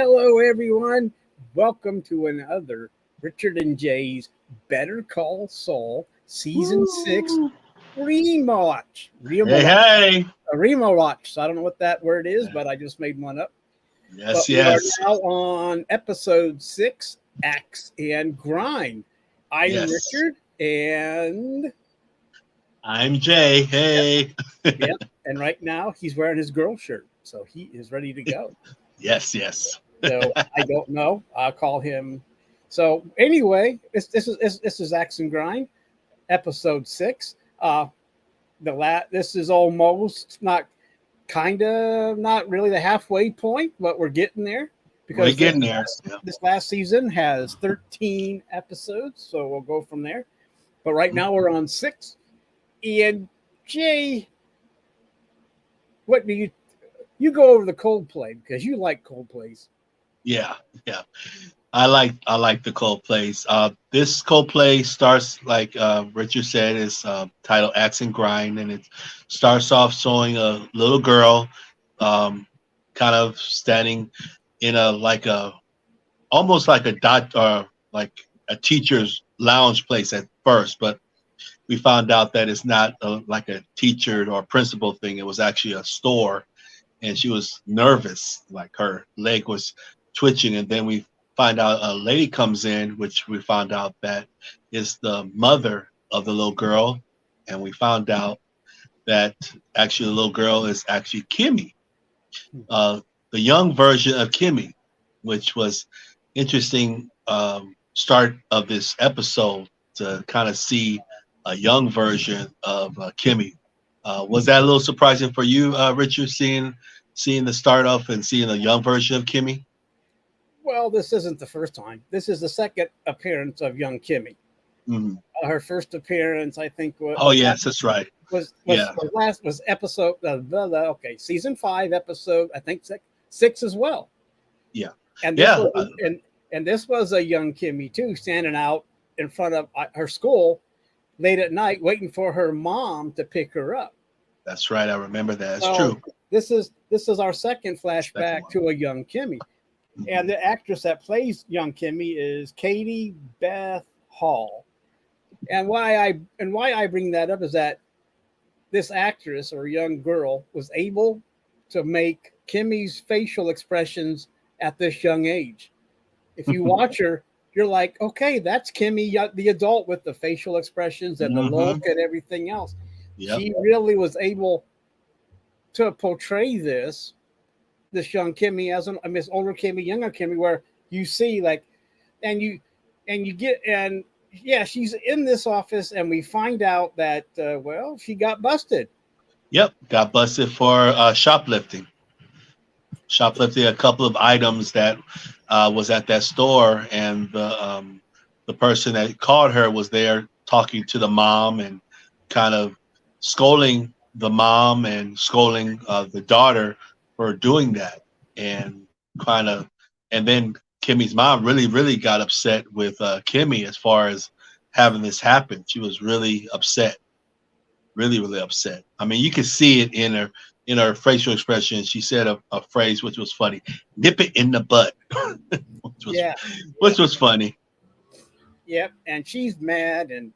Hello, everyone. Welcome to another Richard and Jay's Better Call Saul Season 6 Woo. Rewatch. Hey, hey. A Rewatch. So I don't know what that word is, but I just made one up. But Yes, we are yes, now on episode 6, Axe and Grind. I'm yes. Richard, and I'm Jay. yep, Hey. yep. And right now he's wearing his girl shirt, so he is ready to go. Yes, yes. So I don't know. I'll call him. So anyway, this is Axe and Grind, episode 6. This is almost not really the halfway point, but we're getting there We're because getting there. Yeah. this last season has 13 episodes, so we'll go from there. But right now we're on 6. And Jay, what do you go over the Coldplay because you like Coldplays? Yeah, yeah. I like the Coldplays. This Coldplay starts like Richard said, is titled Axe and Grind, and it starts off showing a little girl, kind of standing in a almost like a dot or like a teacher's lounge place at first, but we found out that it's not like a teacher or principal thing. It was actually a store, and she was nervous, like her leg was twitching. And then we find out a lady comes in, which we found out that is the mother of the little girl, and we found out that actually the little girl is actually Kimmy, the young version of Kimmy, which was interesting. Start of this episode to kind of see a young version of Kimmy. Was that a little surprising for you, Richard, seeing the start off and seeing a young version of Kimmy? Well, this isn't the first time. This is the second appearance of young Kimmy. Hmm. Her first appearance, I think, Oh yes, that's right. Yeah, was episode. Season 5, episode I think 6 as well. yeah, And this yeah. was and this was a young Kimmy too, standing out in front of her school late at night, waiting for her mom to pick her up. That's right. I remember that. It's So true. this is our second flashback Second to a young Kimmy. one. And the actress that plays young Kimmy is Katie Beth Hall. And why I bring that up is that this actress or young girl was able to make Kimmy's facial expressions at this young age. If you watch her, you're like, okay, that's Kimmy, the adult with the facial expressions and the Hmm. look and everything else. Yep. She really was able to portray this young Kimmy as this older Kimmy, younger Kimmy, where you see like, and you get and yeah, she's in this office, and we find out that she got busted. Yep. Got busted for shoplifting a couple of items that was at that store, and the person that called her was there talking to the mom and kind of scolding the mom and scolding the daughter for doing that, and kind of, and then Kimmy's mom really got upset with Kimmy as far as having this happen. She was really upset, really upset. I mean, you could see it in her facial expression. She said a phrase which was funny: "Nip it in the butt," which was Yeah, which was funny. yep. And she's mad, and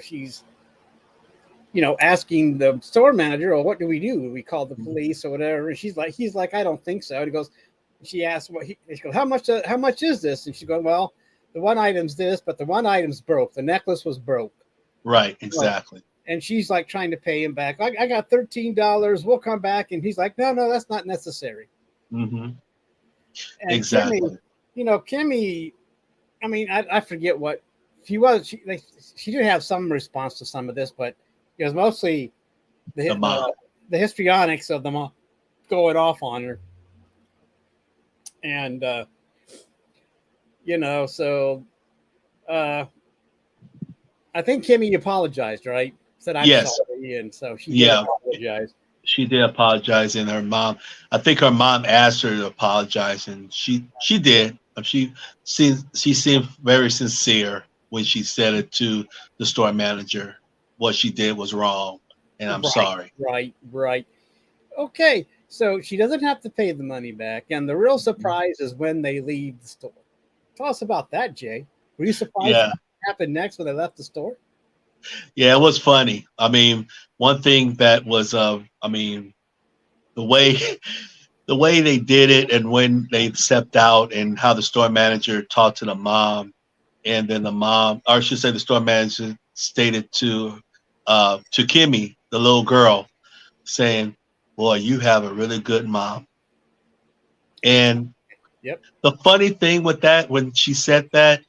she's asking the store manager, "Well, what do we do? Do we call the police or whatever?" And he's like, "I don't think so." And he goes, she asks, she goes, how much is this? And she goes, "Well, the one item's this, but the one item's broke. The necklace was broke." Right, So, exactly. and she's like trying to pay him back. I got $13. We'll come back. And he's like, no, that's not necessary. Hmm. And Kimmy, Exactly. Kimmy, I mean, I forget what she was. She did have some response to some of this, but it was mostly The mom. the histrionics of them going off on her. And, so I think Kimmy apologized, right? Said, "I'm Yes. sorry." And so she did Yeah. apologize. She did apologize, and her mom. I think her mom asked her to apologize, and she did. She seemed very sincere when she said it to the store manager. What she did was wrong, and I'm sorry. Right. Okay. So she doesn't have to pay the money back. And the real surprise is when they leave the store. Tell us about that, Jay. Were you surprised Yeah. what happened next when they left the store? Yeah, it was funny. I mean, one thing that was, I mean, the way the way they did it and when they stepped out and how the store manager talked to the mom, and then the mom, or I should say, the store manager stated to Kimmy, the little girl, saying, "Boy, you have a really good mom." And Yep. the funny thing with that, when she said that,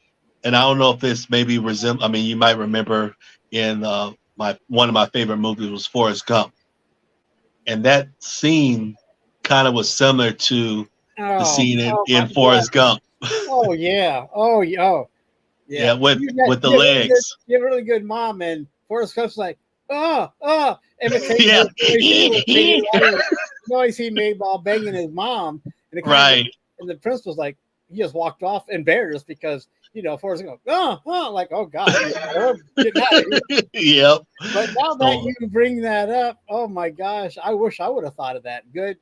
and I don't know if this maybe I mean, you might remember in my one of my favorite movies was Forrest Gump, and that scene kind of was similar to the Oh, scene oh my in God. Forrest Gump. Oh yeah. Oh yeah. Oh Yeah, yeah. with the You have really good. legs. You have a really good mom, and Forrest Gump's like, imitating Yeah. his voice. He imitated the noise he made while banging his mom, and it kind of, Right. and the principal's like, he just walked off embarrassed because Forrest Gump, like, oh God, we're getting out of here. Yep. But now that So you bring that up, oh my gosh, I wish I would have thought of that. Good.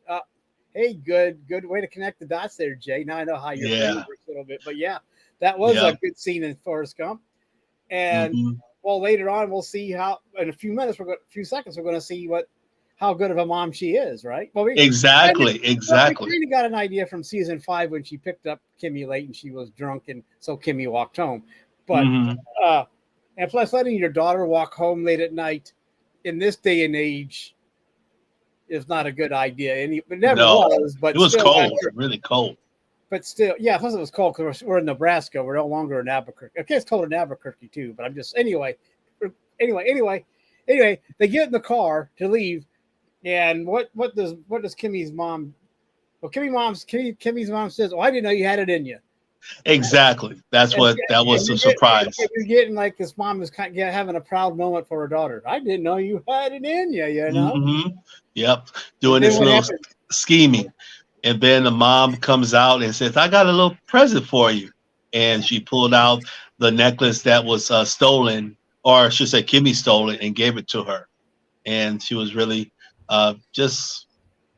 Hey, good way to connect the dots there, Jay. Now I know how your brain yeah. works a little bit. But yeah, that was Yeah. a good scene in Forrest Gump. And Hmm. well, later on, we'll see how in a few minutes, a few seconds, we're going to see how good of a mom she is, right? Well, Exactly. we Exactly. kind of got an idea from season 5 when she picked up Kimmy late and she was drunk, and so Kimmy walked home. But Hmm. uh, and plus, letting your daughter walk home late at night in this day and age is not a good idea. And it never No, was, it but was still, cold, really cold. but still, yeah. Plus, it was cold because we're in Nebraska. We're no longer in Albuquerque. Okay, it's cold in Albuquerque too. But I'm just anyway. They get in the car to leave, and what does Kimmy's mom? Well, Kimmy's mom says, "Oh, I didn't know you had it in you." Exactly. That's And, what that and was a surprise. you're getting like this mom is kind of having a proud moment for her daughter. I didn't know you had it in you, Hmm. Yep. And Doing then this what little happened? scheming. And then the mom comes out and says, "I got a little present for you." And she pulled out the necklace that was stolen, or I should say Kimmy stole it and gave it to her. And she was really just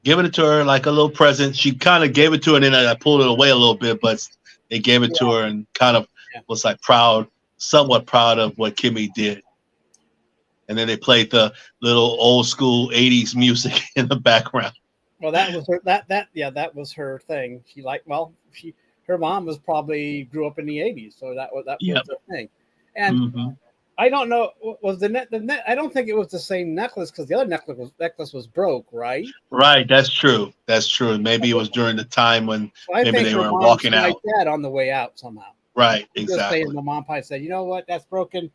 giving it to her like a little present. She kind of gave it to her, and then I pulled it away a little bit, but they gave it to Yeah, her and kind of yeah. was like somewhat proud of what Kimmy did. And then they played the little old school 80s music in the background. Well, that was her. That was her thing. Her mom was probably grew up in the '80s, so that was Yep. the thing. And Hmm. I don't know, was the net. I don't think it was the same necklace because the other necklace was broke, right? Right. That's true. That's true. Maybe it was during the time when So I maybe think they her were mom walking sniped out. that on the way out somehow. Right. I'm just saying, Exactly. the mom probably said, "You know what? That's broken.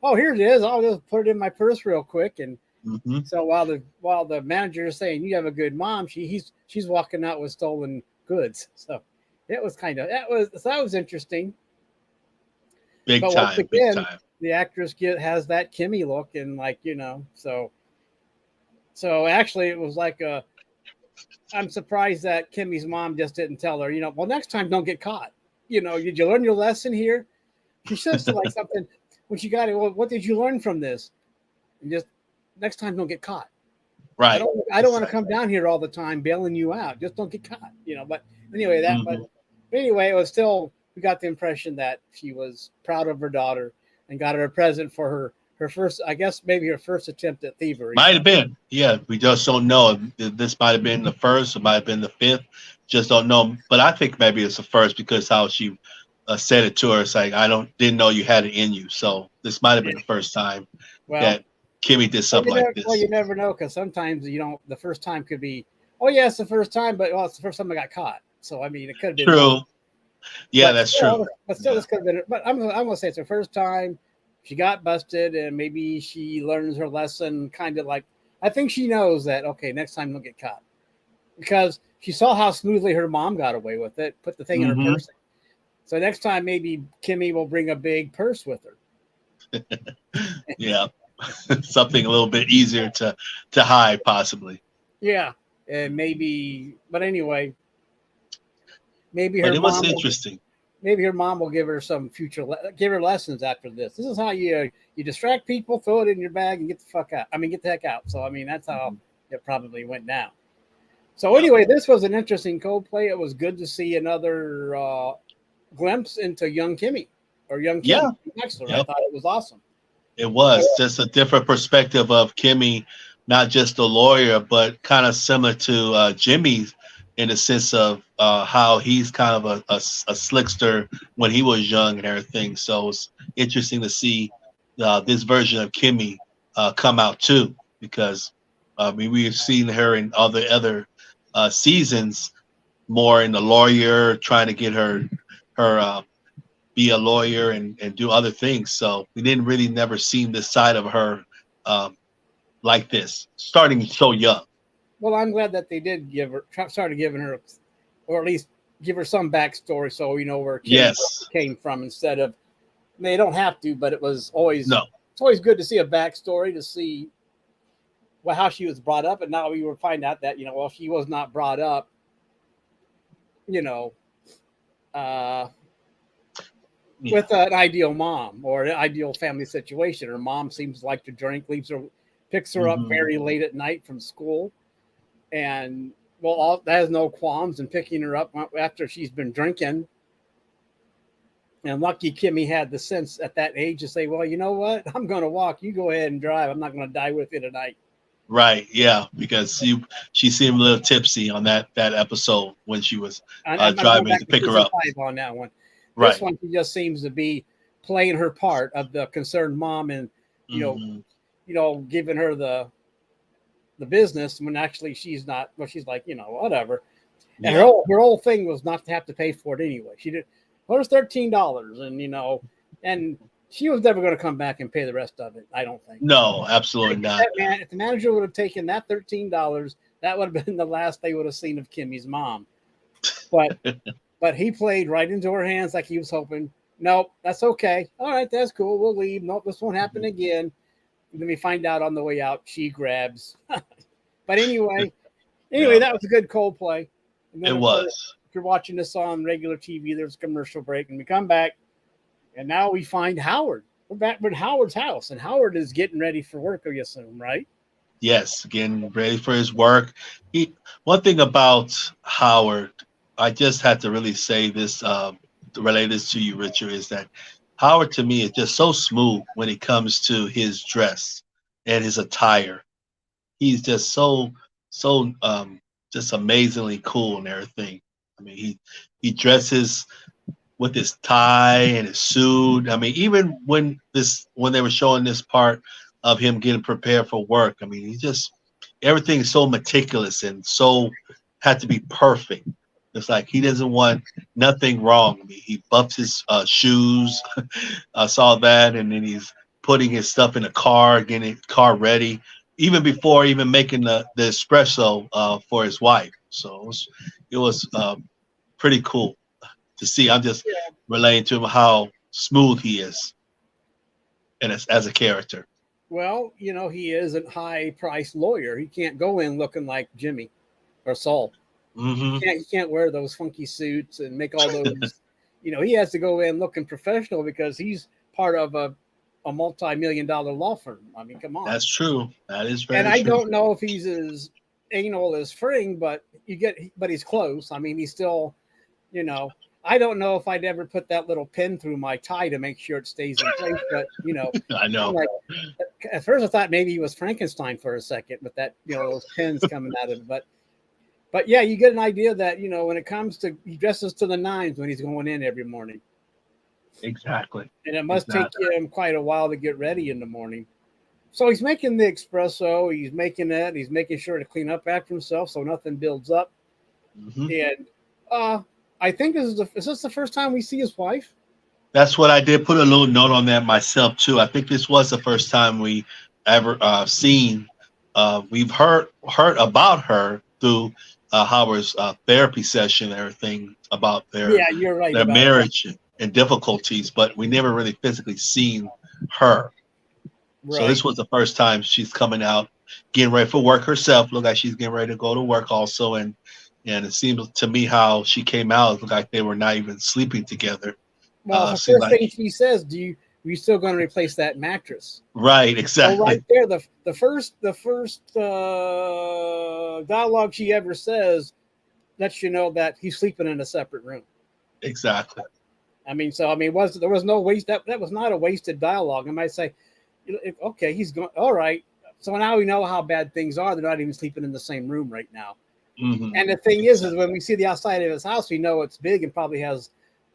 Oh, here it is. I'll just put it in my purse real quick." And Hmm. so while the manager is saying you have a good mom, she's walking out with stolen goods. So it was that was interesting. Big But once time. Big again, time. the actress has that Kimmy look, and so actually it was like I'm surprised that Kimmy's mom just didn't tell her, well, next time don't get caught. Did you learn your lesson here? She says to like something when she got it. Well, what did you learn from this? And just next time don't get caught. Right. I don't want to come down here all the time bailing you out. Just don't get caught. But anyway, Hmm. but anyway, it was still, we got the impression that she was proud of her daughter and got her a present for her first, I guess maybe her first attempt at thievery. Might have been. Yeah. We just don't know. This might have been the first, it might have been the fifth. Just don't know. But I think maybe it's the first because how she said it to her. It's like, didn't know you had it in you. So this might have been the first time Well, that Kimmy did something like you this. never know because sometimes the first time could be, oh yeah, it's the first time, but it's the first time I got caught. So I mean, it could have been True. Yeah, But that's true. still, Yeah. this could have been. But I'm gonna say it's her first time. She got busted, and maybe she learns her lesson. Kind of like, I think she knows that. Okay, next time don't get caught because she saw how smoothly her mom got away with it. Put the thing in her Hmm. purse. So next time, maybe Kimmy will bring a big purse with her. Yeah. Something a little bit easier to hide, possibly. Yeah, and maybe. But anyway, maybe But her it was mom. interesting. Maybe her mom will give her some give her lessons after this. This is how you distract people, throw it in your bag, and get the fuck out. I mean, get the heck out. So I mean, that's how it probably went down. So anyway, this was an interesting Coldplay. It was good to see another glimpse into young Kimmy or young Kim WEXLER. I Yep. thought it was awesome. It was just a different perspective of Kimmy, not just a lawyer, but kind of similar to Jimmy in the sense of how he's kind of a slickster when he was young and everything. So it's interesting to see this version of Kimmy come out too, because we've seen her in other seasons more in the lawyer, trying to get her be a lawyer and do other things. So we didn't really never seen this side of her like this, starting so young. Well, I'm glad that they did started giving her, or at least give her some backstory, so we know where Kim came from. Instead of, they don't have to, but it's always good to see a backstory, to see how she was brought up, and now we will find out that she was not brought up, with an ideal mom or an ideal family situation. Her mom seems like to drink, picks her up very late at night from school, and has no qualms in picking her up after she's been drinking. And lucky Kimmy had the sense at that age to say, well, you know what? I'm going to walk. You go ahead and drive. I'm not going to die with you tonight. Right. Yeah. Because she seemed a little tipsy on that episode when she was driving to pick her up. On that one. Right. This one, she just seems to be playing her part of the concerned mom, and giving her the business when actually she's not. Well, she's like, whatever. And her whole thing was not to have to pay for it anyway. She did. Well, it was $13, and she was never going to come back and pay the rest of it. I don't think. No, absolutely not. If the manager would have taken that $13, that would have been the last they would have seen of Kimmy's mom. But he played right into her hands like he was hoping. Nope, that's okay. All right, that's cool. We'll leave. Nope, this won't happen again. And then we find out on the way out, she grabs. But anyway, that was a good Coldplay. It was. If you're watching this on regular TV, there's a commercial break, and we come back, and now we find Howard. We're back at Howard's house, and Howard is getting ready for work, I assume, right? Yes, getting ready for his work. One thing about Howard, I just had to really say this, relate this to you, Richard, is that Howard to me is just so smooth when it comes to his dress and his attire. He's just so just amazingly cool and everything. I mean, he dresses with his tie and his suit. I mean, even when they were showing this part of him getting prepared for work, I mean, everything is so meticulous and so had to be perfect. It's like he doesn't want nothing wrong. I mean, he buffs his shoes. I saw that, and then he's putting his stuff in the car, getting the car ready, even before even making the espresso for his wife. So it was pretty cool to see. I'm just relating to him how smooth he is, and as a character. Well, he is a high-priced lawyer. He can't go in looking like Jimmy or Saul. He can't wear those funky suits and make all those. He has to go in looking professional because he's part of a multi-million-dollar law firm. I mean, come on. That's true. That is very true. And I don't know if he's as anal as Fring, but he's close. I mean, he's still, I don't know if I'd ever put that little pin through my tie to make sure it stays in place, but I know. At first I thought maybe he was Frankenstein for a second with that, those pins coming out of it, But yeah, you get an idea that, when it comes to, he dresses to the nines when he's going in every morning. Exactly. And it must take him quite a while to get ready in the morning. So he's making the espresso. He's making that. He's making sure to clean up after himself so nothing builds up. And I think is this the first time we see his wife? That's what I did. Put a little note on that myself too. I think this was the first time we ever seen. We've heard about her through Howard's therapy session and everything about their you're right, their marriage and difficulties, but we never really physically seen her. Right. So this was the first time she's coming out, getting ready for work herself. Look like she's getting ready to go to work also, and it seems to me how she came out looked like they were not even sleeping together. Well, the first thing she says, do we're still going to replace that mattress. Right, So exactly. right there, the first dialogue she ever says lets you know that he's sleeping in a separate room. Exactly. I mean, so I mean, there was no waste. That was not a wasted dialogue. I might say, okay, he's going. All right. So now we know how bad things are. They're not even sleeping in the same room right now. Mm-hmm. And the thing is when we see the outside of his house, we know it's big and probably has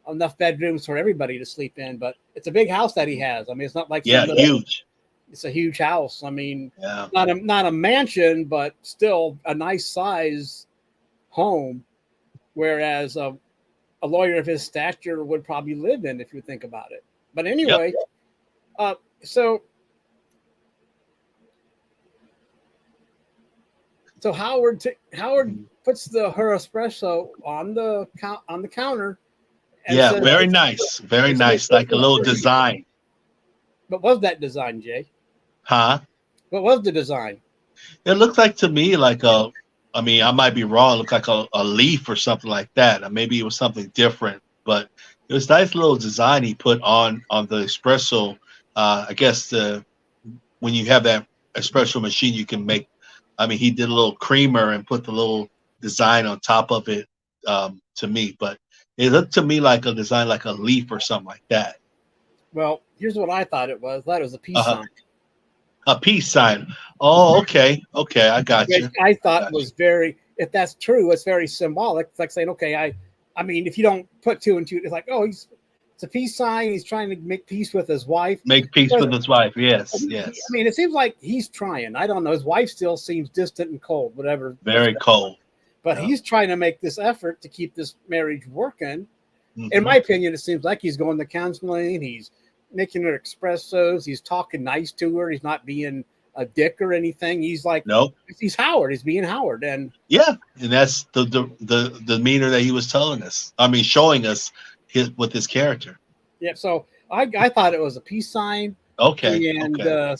enough bedrooms for everybody to sleep in. But it's a big house that he has. I mean, it's not like huge. It's a huge house. I mean, yeah. not a mansion, but still a nice size home. Whereas a lawyer of his stature would probably live in, if you think about it. But anyway, so Howard puts her espresso on the counter. And says, very nice, very nice, like a little design. What was that design, Jay? Huh? What was the design? It looked like to me like a. I mean, I might be wrong. It looked like a leaf or something like that. Or maybe it was something different, but it was a nice little design he put on the espresso. I guess when you have that espresso machine, you can make. I mean, he did a little creamer and put the little design on top of it to me, but it looked to me like a design like a leaf or something like that. Well, here's what I thought it was. I thought it was a peace sign. A peace sign. Oh, okay. Okay, I got you. I thought was very, if that's true, it's very symbolic. It's like saying, okay, I mean, if you don't put two and two, it's like, oh, it's a peace sign. He's trying to make peace with his wife. Make peace with his wife. Yes, yes. I mean, it seems like he's trying. I don't know. His wife still seems distant and cold, whatever. Very cold. But he's trying to make this effort to keep this marriage working. Mm-hmm. In my opinion, it seems like he's going to counseling. He's making her espressos. He's talking nice to her. He's not being a dick or anything. He's like, nope. He's Howard. He's being Howard. And yeah, and that's the demeanor that he was telling us. I mean, showing us with his character. Yeah. So I thought it was a peace sign. Okay. And okay.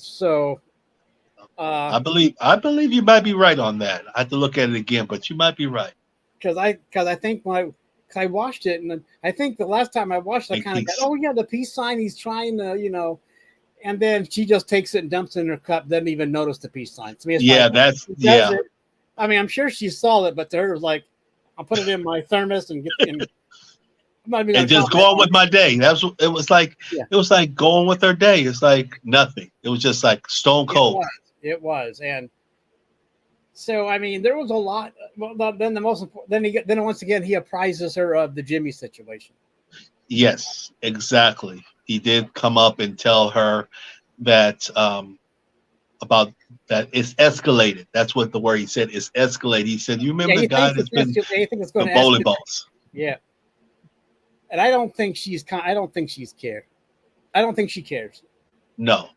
I believe you might be right on that. I have to look at it again, but you might be right. Because I think when I watched it, and I think the last time I watched it, I kind of got, oh yeah, the peace sign. He's trying to, and then she just takes it and dumps it in her cup. Doesn't even notice the peace sign. To me, it's like, I mean, I'm sure she saw it, but to her, it was like, I'll put it in my thermos and and just go on with my day. It was like. Yeah. It was like going with her day. It's like nothing. It was just like stone cold. It was, and so I mean, there was a lot. Well, then the most important. Then once again, he apprises her of the Jimmy situation. Yes, exactly. He did come up and tell her that about that it's escalated. That's what the word he said is escalated. He said, "You remember the guy that's been the bowling balls?" Yeah, and I don't think she's cared. I don't think she cares. No.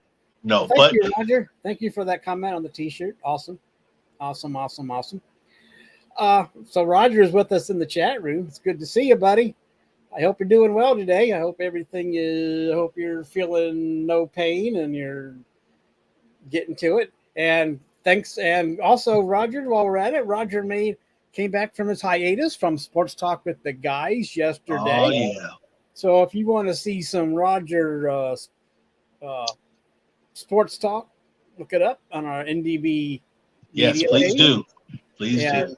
Well, thank you, Roger. Thank you for that comment on the T-shirt. Awesome. So Roger is with us in the chat room. It's good to see you, buddy. I hope you're doing well today. I hope everything is. I hope you're feeling no pain and you're getting to it. And thanks. And also, Roger, while we're at it, Roger came back from his hiatus from Sports Talk with the Guys yesterday. Oh yeah. So if you want to see some Roger Sports Talk, look it up on our NDB. Yes, please do. Please do.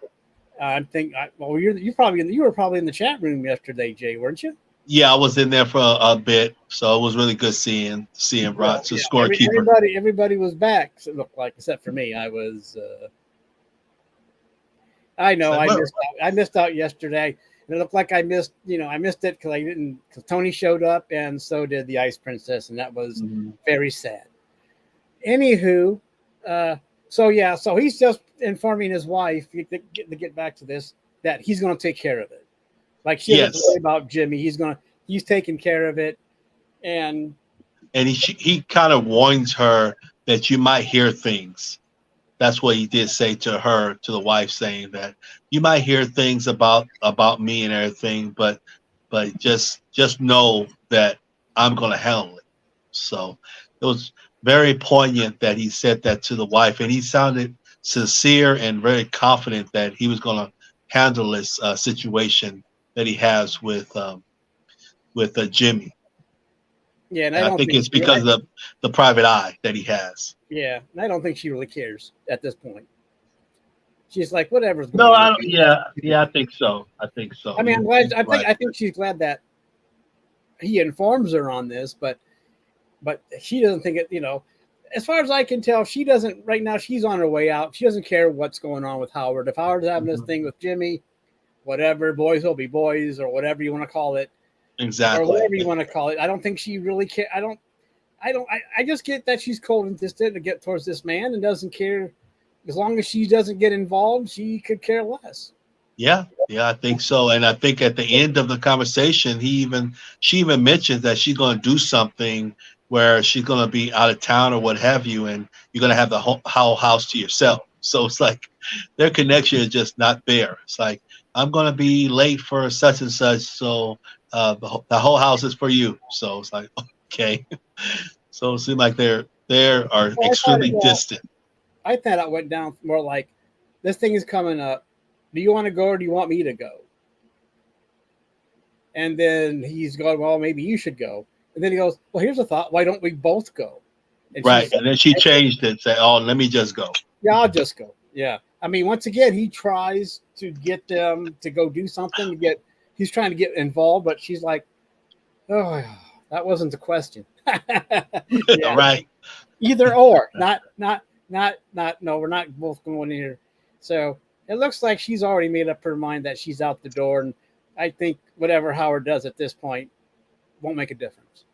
I think. You were probably in the chat room yesterday, Jay, weren't you? Yeah, I was in there for a bit, so it was really good seeing Rod, the scorekeeper. Everybody was back. It looked like, except for me. I was. I know I missed out yesterday. And it looked like I missed it because Tony showed up and so did the Ice Princess, and that was very sad. Anywho, so he's just informing his wife to get back to this that he's going to take care of it. Like she doesn't worry about Jimmy. He's taking care of it, and he kind of warns her that you might hear things. That's what he did say to her, to the wife, saying that you might hear things about me and everything, but just know that I'm going to handle it. So it was very poignant that he said that to the wife, and he sounded sincere and very confident that he was going to handle this situation that he has with Jimmy. Yeah, and I And I don't think think it's because of the private eye that he has. yeah, and I don't think she really cares at this point. She's like, whatever's No, going I on. don't, yeah, I think so. I think so. I mean, I'm glad. Right. I think she's glad that he informs her on this, but she doesn't think it. You know, as far as I can tell, she doesn't right now. She's on her way out. She doesn't care what's going on with Howard. If Howard's having this thing with Jimmy, whatever, boys will be boys, or whatever you want to call it, or Exactly. whatever you want to call it. I don't think she really care. I just get that she's cold and distant to get towards this man and doesn't care. As long as she doesn't get involved, she could care less. Yeah, I think so. And I think at the end of the conversation, she even mentions that she's going to do something where she's going to be out of town or what have you, and you're going to have the whole house to yourself. So it's like their connection is just not there. It's like, I'm going to be late for such and such, so the whole house is for you. So it's like, okay. So it seems like they are extremely distant. I thought it went down more like, this thing is coming up. Do you want to go or do you want me to go? And then he's going, well, maybe you should go. And then he goes, well, here's a thought. Why don't we both go? And right. And then she changed it. Said, oh, let me just go. Yeah, I'll just go. Yeah. I mean, once again, he tries to get them to go do something he's trying to get involved, but she's like, oh, that wasn't the question. Yeah. Right. Either or, not, no, we're not both going in here. So it looks like she's already made up her mind that she's out the door. And I think whatever Howard does at this point won't make a difference.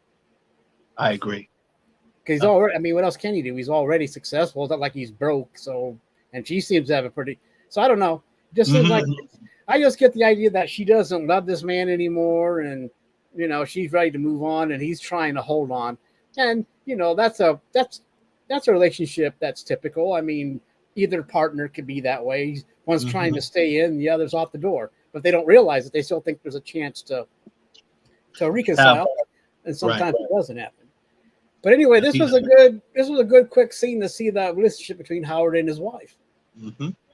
I agree. Because he's already, I mean, what else can he do? He's already successful. It's not like he's broke. So, and she seems to have a pretty, so I don't know. It just seems like, I just get the idea that she doesn't love this man anymore. And, you know, she's ready to move on and he's trying to hold on. And, you know, that's a relationship that's typical. I mean, either partner could be that way. One's trying to stay in, the other's off the door, but they don't realize it. They still think there's a chance to reconcile, and sometimes it doesn't happen. But anyway, this was a good quick scene to see the relationship between Howard and his wife.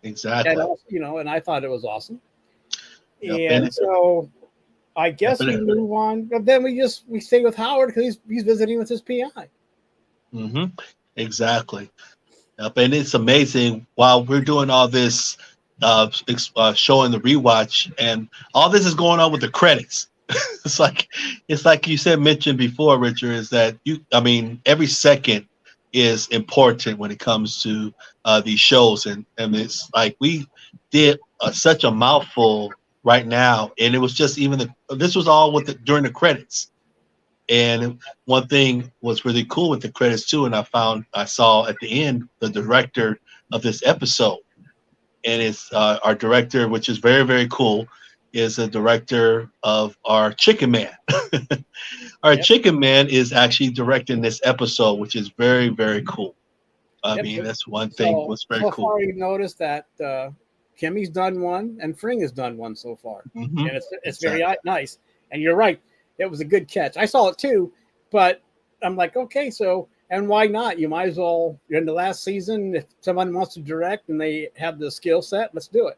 Exactly. And also, you know, and I thought it was awesome. And so I guess we move on, but then we stay with Howard because he's visiting with his PI. Exactly. And it's amazing while we're doing all this showing the rewatch and all this is going on with the credits. it's like you mentioned before, Richard, is that every second is important when it comes to these shows, and it's like we did such a mouthful right now, and it was just this was all during the credits. And one thing was really cool with the credits too, and I saw at the end the director of this episode, and it's our director, which is very, very cool, is a director of our Chicken Man. Our Chicken Man is actually directing this episode, which is very, very cool. I mean, that's one thing was very cool. So far, you noticed that Kimmy's done one and Fring has done one so far, and it's very nice. And you're right. It was a good catch. I saw it too, but I'm like, okay, so, and why not? You might as well, you're in the last season. If someone wants to direct and they have the skill set, let's do it.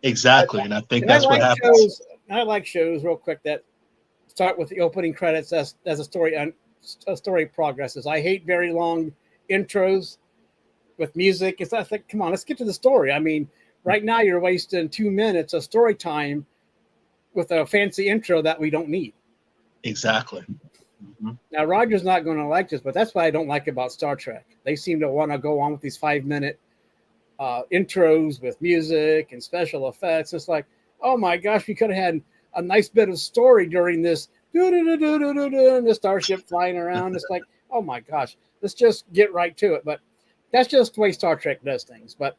Exactly. And I think that's what happens. I like shows real quick that start with the opening credits as a story progresses. I hate very long intros with music. It's like, come on, let's get to the story. I mean, right now you're wasting 2 minutes of story time with a fancy intro that we don't need. Exactly. Now, Roger's not going to like this, but that's what I don't like about Star Trek. They seem to want to go on with these 5-minute intros with music and special effects. It's like, oh my gosh, we could have had a nice bit of story during this, and the starship flying around. It's like, oh my gosh, let's just get right to it. But that's just the way Star Trek does things. But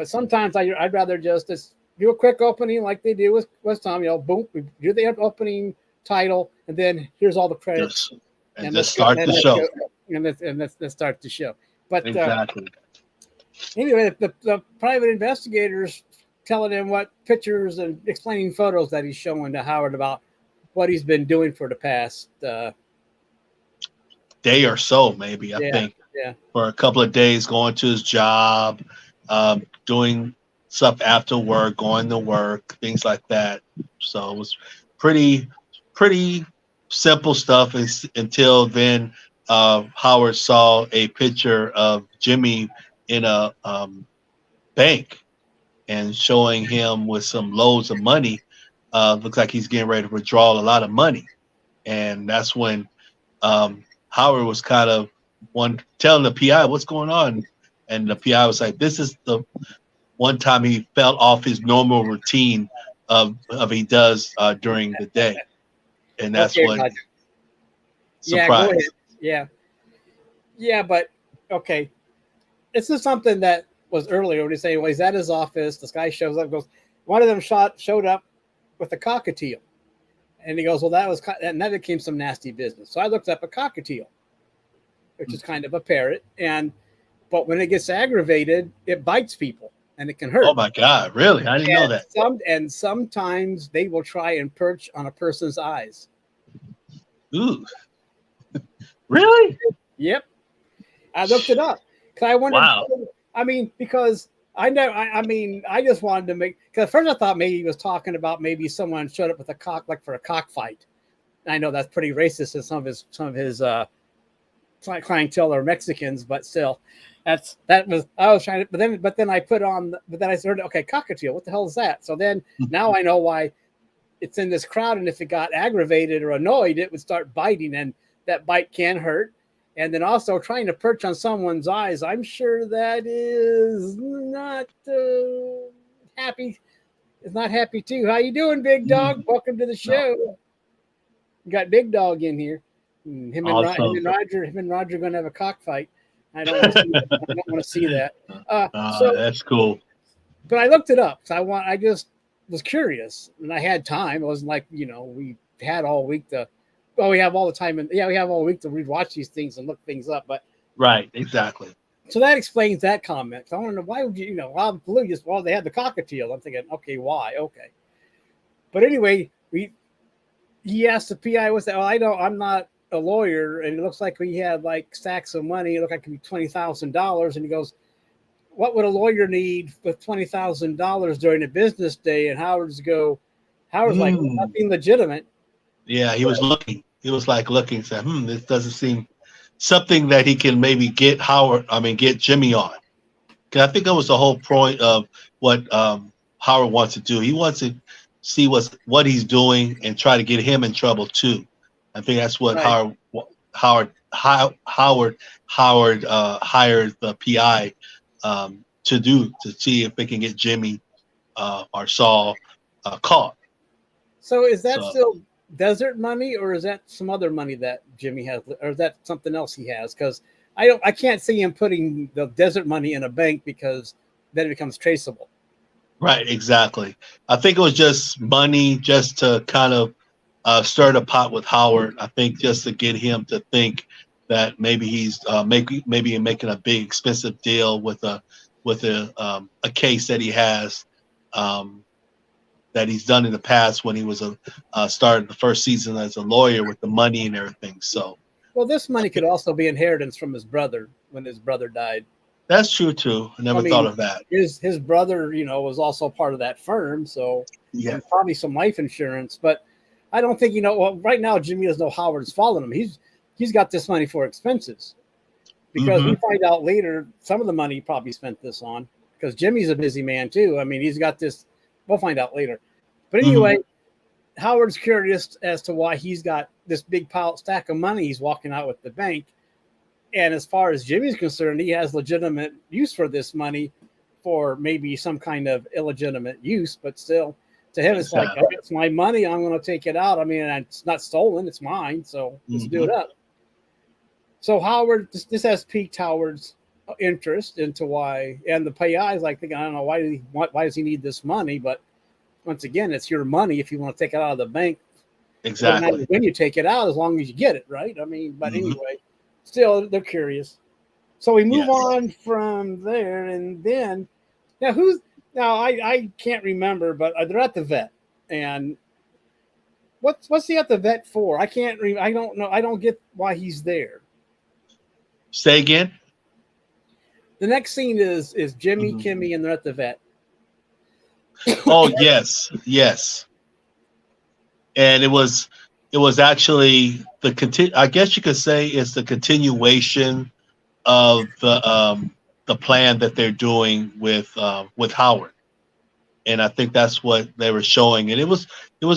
sometimes I'd rather just do a quick opening like they do with Tom. You know, boom, we do the opening title, and then here's all the credits, and let's start the show. Let's start the show. But exactly. Anyway, the private investigators telling him what pictures and explaining photos that he's showing to Howard about what he's been doing for the past day or so, maybe. I think for a couple of days, going to his job, doing stuff after work, going to work, things like that. So it was pretty simple stuff until then. Howard saw a picture of Jimmy in a bank and showing him with some loads of money. Looks like he's getting ready to withdraw a lot of money, and that's when Howard was kind of telling the PI what's going on, and the PI was like, "This is the one time he fell off his normal routine of he does during the day," and that's Okay, what Roger. Yeah, go surprised. ahead. Yeah, but okay. This is something that was earlier when you say, well, he's at his office. This guy shows up, goes, one of them showed up with a cockatiel. And he goes, well, and that became some nasty business. So I looked up a cockatiel, which is kind of a parrot. But when it gets aggravated, it bites people and it can hurt. Oh my God, really? I didn't know that. And sometimes they will try and perch on a person's eyes. Ooh. Really? Yep. I looked it up. I wondered, wow. I mean, because I just wanted to because at first I thought maybe he was talking about maybe someone showed up with a cock, like for a cockfight. I know that's pretty racist in some of his clientele are Mexicans, but still, I was trying to, but then I started, okay, cockatiel, what the hell is that? So then now I know why it's in this crowd, and if it got aggravated or annoyed, it would start biting, and that bite can hurt. And then also trying to perch on someone's eyes, I'm sure that is not happy. It's not happy too. How you doing, Big Dog? Welcome to the show. No. We got Big Dog in here. Him and Roger going to have a cockfight. I don't want to see that. So that's cool. But I looked it up. I just was curious, and I had time. It wasn't like we had all week to. Well, we have all the time, we have all week to rewatch these things and look things up. But right, exactly. So that explains that comment. So I want to know, why would you, well, they had the cockatiel. I'm thinking, okay, why? Okay. But anyway, he asked the PI, what's that? Well, I'm not a lawyer, and it looks like we had like stacks of money. It looked like it could be $20,000. And he goes, what would a lawyer need with $20,000 during a business day? And Howard's like, nothing legitimate. Yeah, he was looking. He was like looking, said, this doesn't seem something that he can maybe get Jimmy on. Because I think that was the whole point of what Howard wants to do. He wants to see what he's doing and try to get him in trouble too. I think that's what Howard hired the PI to do, to see if they can get Jimmy or Saul caught. So is that still desert money, or is that some other money that Jimmy has, or is that something else he has? Because I can't see him putting the desert money in a bank, because then it becomes traceable. Right, exactly. I think it was just money, just to kind of stir the pot with Howard. I think just to get him to think that maybe he's maybe making a big expensive deal with a case that he has. That he's done in the past when he was started the first season as a lawyer with the money and everything. So, well, this money could also be inheritance from his brother when his brother died. That's true too. I never thought of that. His brother, was also part of that firm, so yeah, probably some life insurance. But I don't think well, right now Jimmy doesn't know Howard's following him. He's got this money for expenses, because we find out later some of the money he probably spent this on, because Jimmy's a busy man too. I mean, he's got this. We'll find out later. But anyway, Howard's curious as to why he's got this big stack of money he's walking out with the bank. And as far as Jimmy's concerned, he has legitimate use for this money, for maybe some kind of illegitimate use. But still, to him, it's like, it's my money. I'm going to take it out. I mean, it's not stolen. It's mine. So let's do it up. So Howard, this has piqued Howard's interest into why, and the PI is like thinking, I don't know, why does he need this money? But once again, it's your money if you want to take it out of the bank. Exactly. When you take it out, as long as you get it, right? I mean, but anyway, still they're curious. So we move on from there, and then I can't remember, but they're at the vet, and what's he at the vet for? I don't know. I don't get why he's there. Say again. The next scene is Jimmy, Kimmy, and they're at the vet. Oh, yes. And it was it was actually I guess you could say it's the continuation of the plan that they're doing with Howard, and I think that's what they were showing. And it was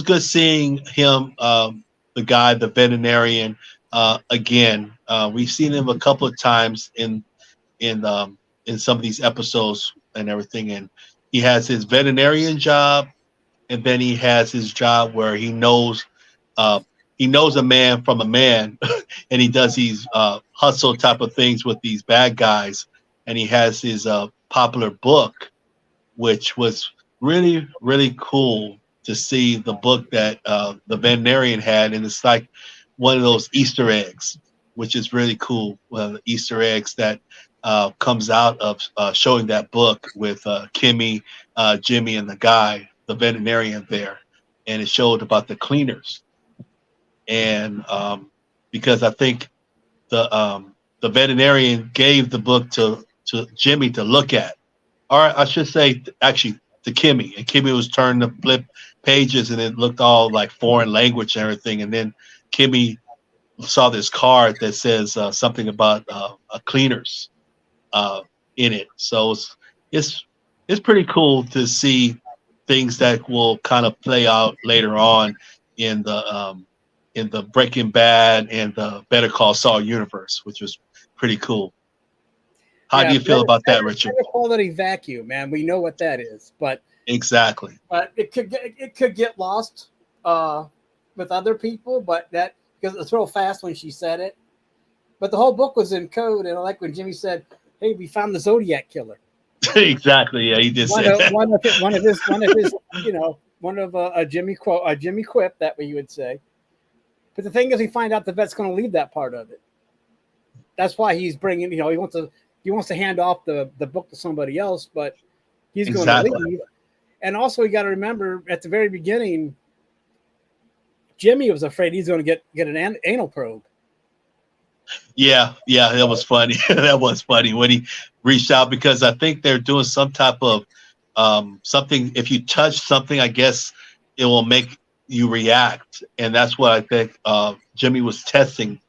good seeing him, the guy, the veterinarian, again. We've seen him a couple of times in some of these episodes and everything, and he has his veterinarian job, and then he has his job where uh, he knows a man from a man, and he does these hustle type of things with these bad guys, and he has his popular book, which was really really cool to see the book that the veterinarian had, and it's like one of those Easter eggs, which is really cool. The Easter eggs that comes out of showing that book with Kimmy, Jimmy, and the guy, the veterinarian there, and it showed about the cleaners, and because I think the veterinarian gave the book to Jimmy to look at, or I should say actually to Kimmy, and Kimmy was turning to flip pages, and it looked all like foreign language and everything, and then Kimmy saw this card that says something about cleaners in it. So it's pretty cool to see things that will kind of play out later on in the Breaking Bad and the Better Call Saul universe, which was pretty cool. How do you feel about that, Richard? Better quality vacuum, man. We know what that is, but exactly. But it could get lost with other people, but that because it's real fast when she said it. But the whole book was in code, and I like when Jimmy said, "Hey, we found the Zodiac killer." Exactly. Yeah, he did say that. One of a Jimmy quip that way you would say. But the thing is, we find out the vet's going to leave that part of it. That's why he's bringing. He wants to hand off the book to somebody else, but he's going to leave. And also, you got to remember at the very beginning, Jimmy was afraid he's going to get an anal probe. Yeah, that was funny. That was funny when he reached out, because I think they're doing some type of something. If you touch something, I guess it will make you react, and that's what I think Jimmy was testing,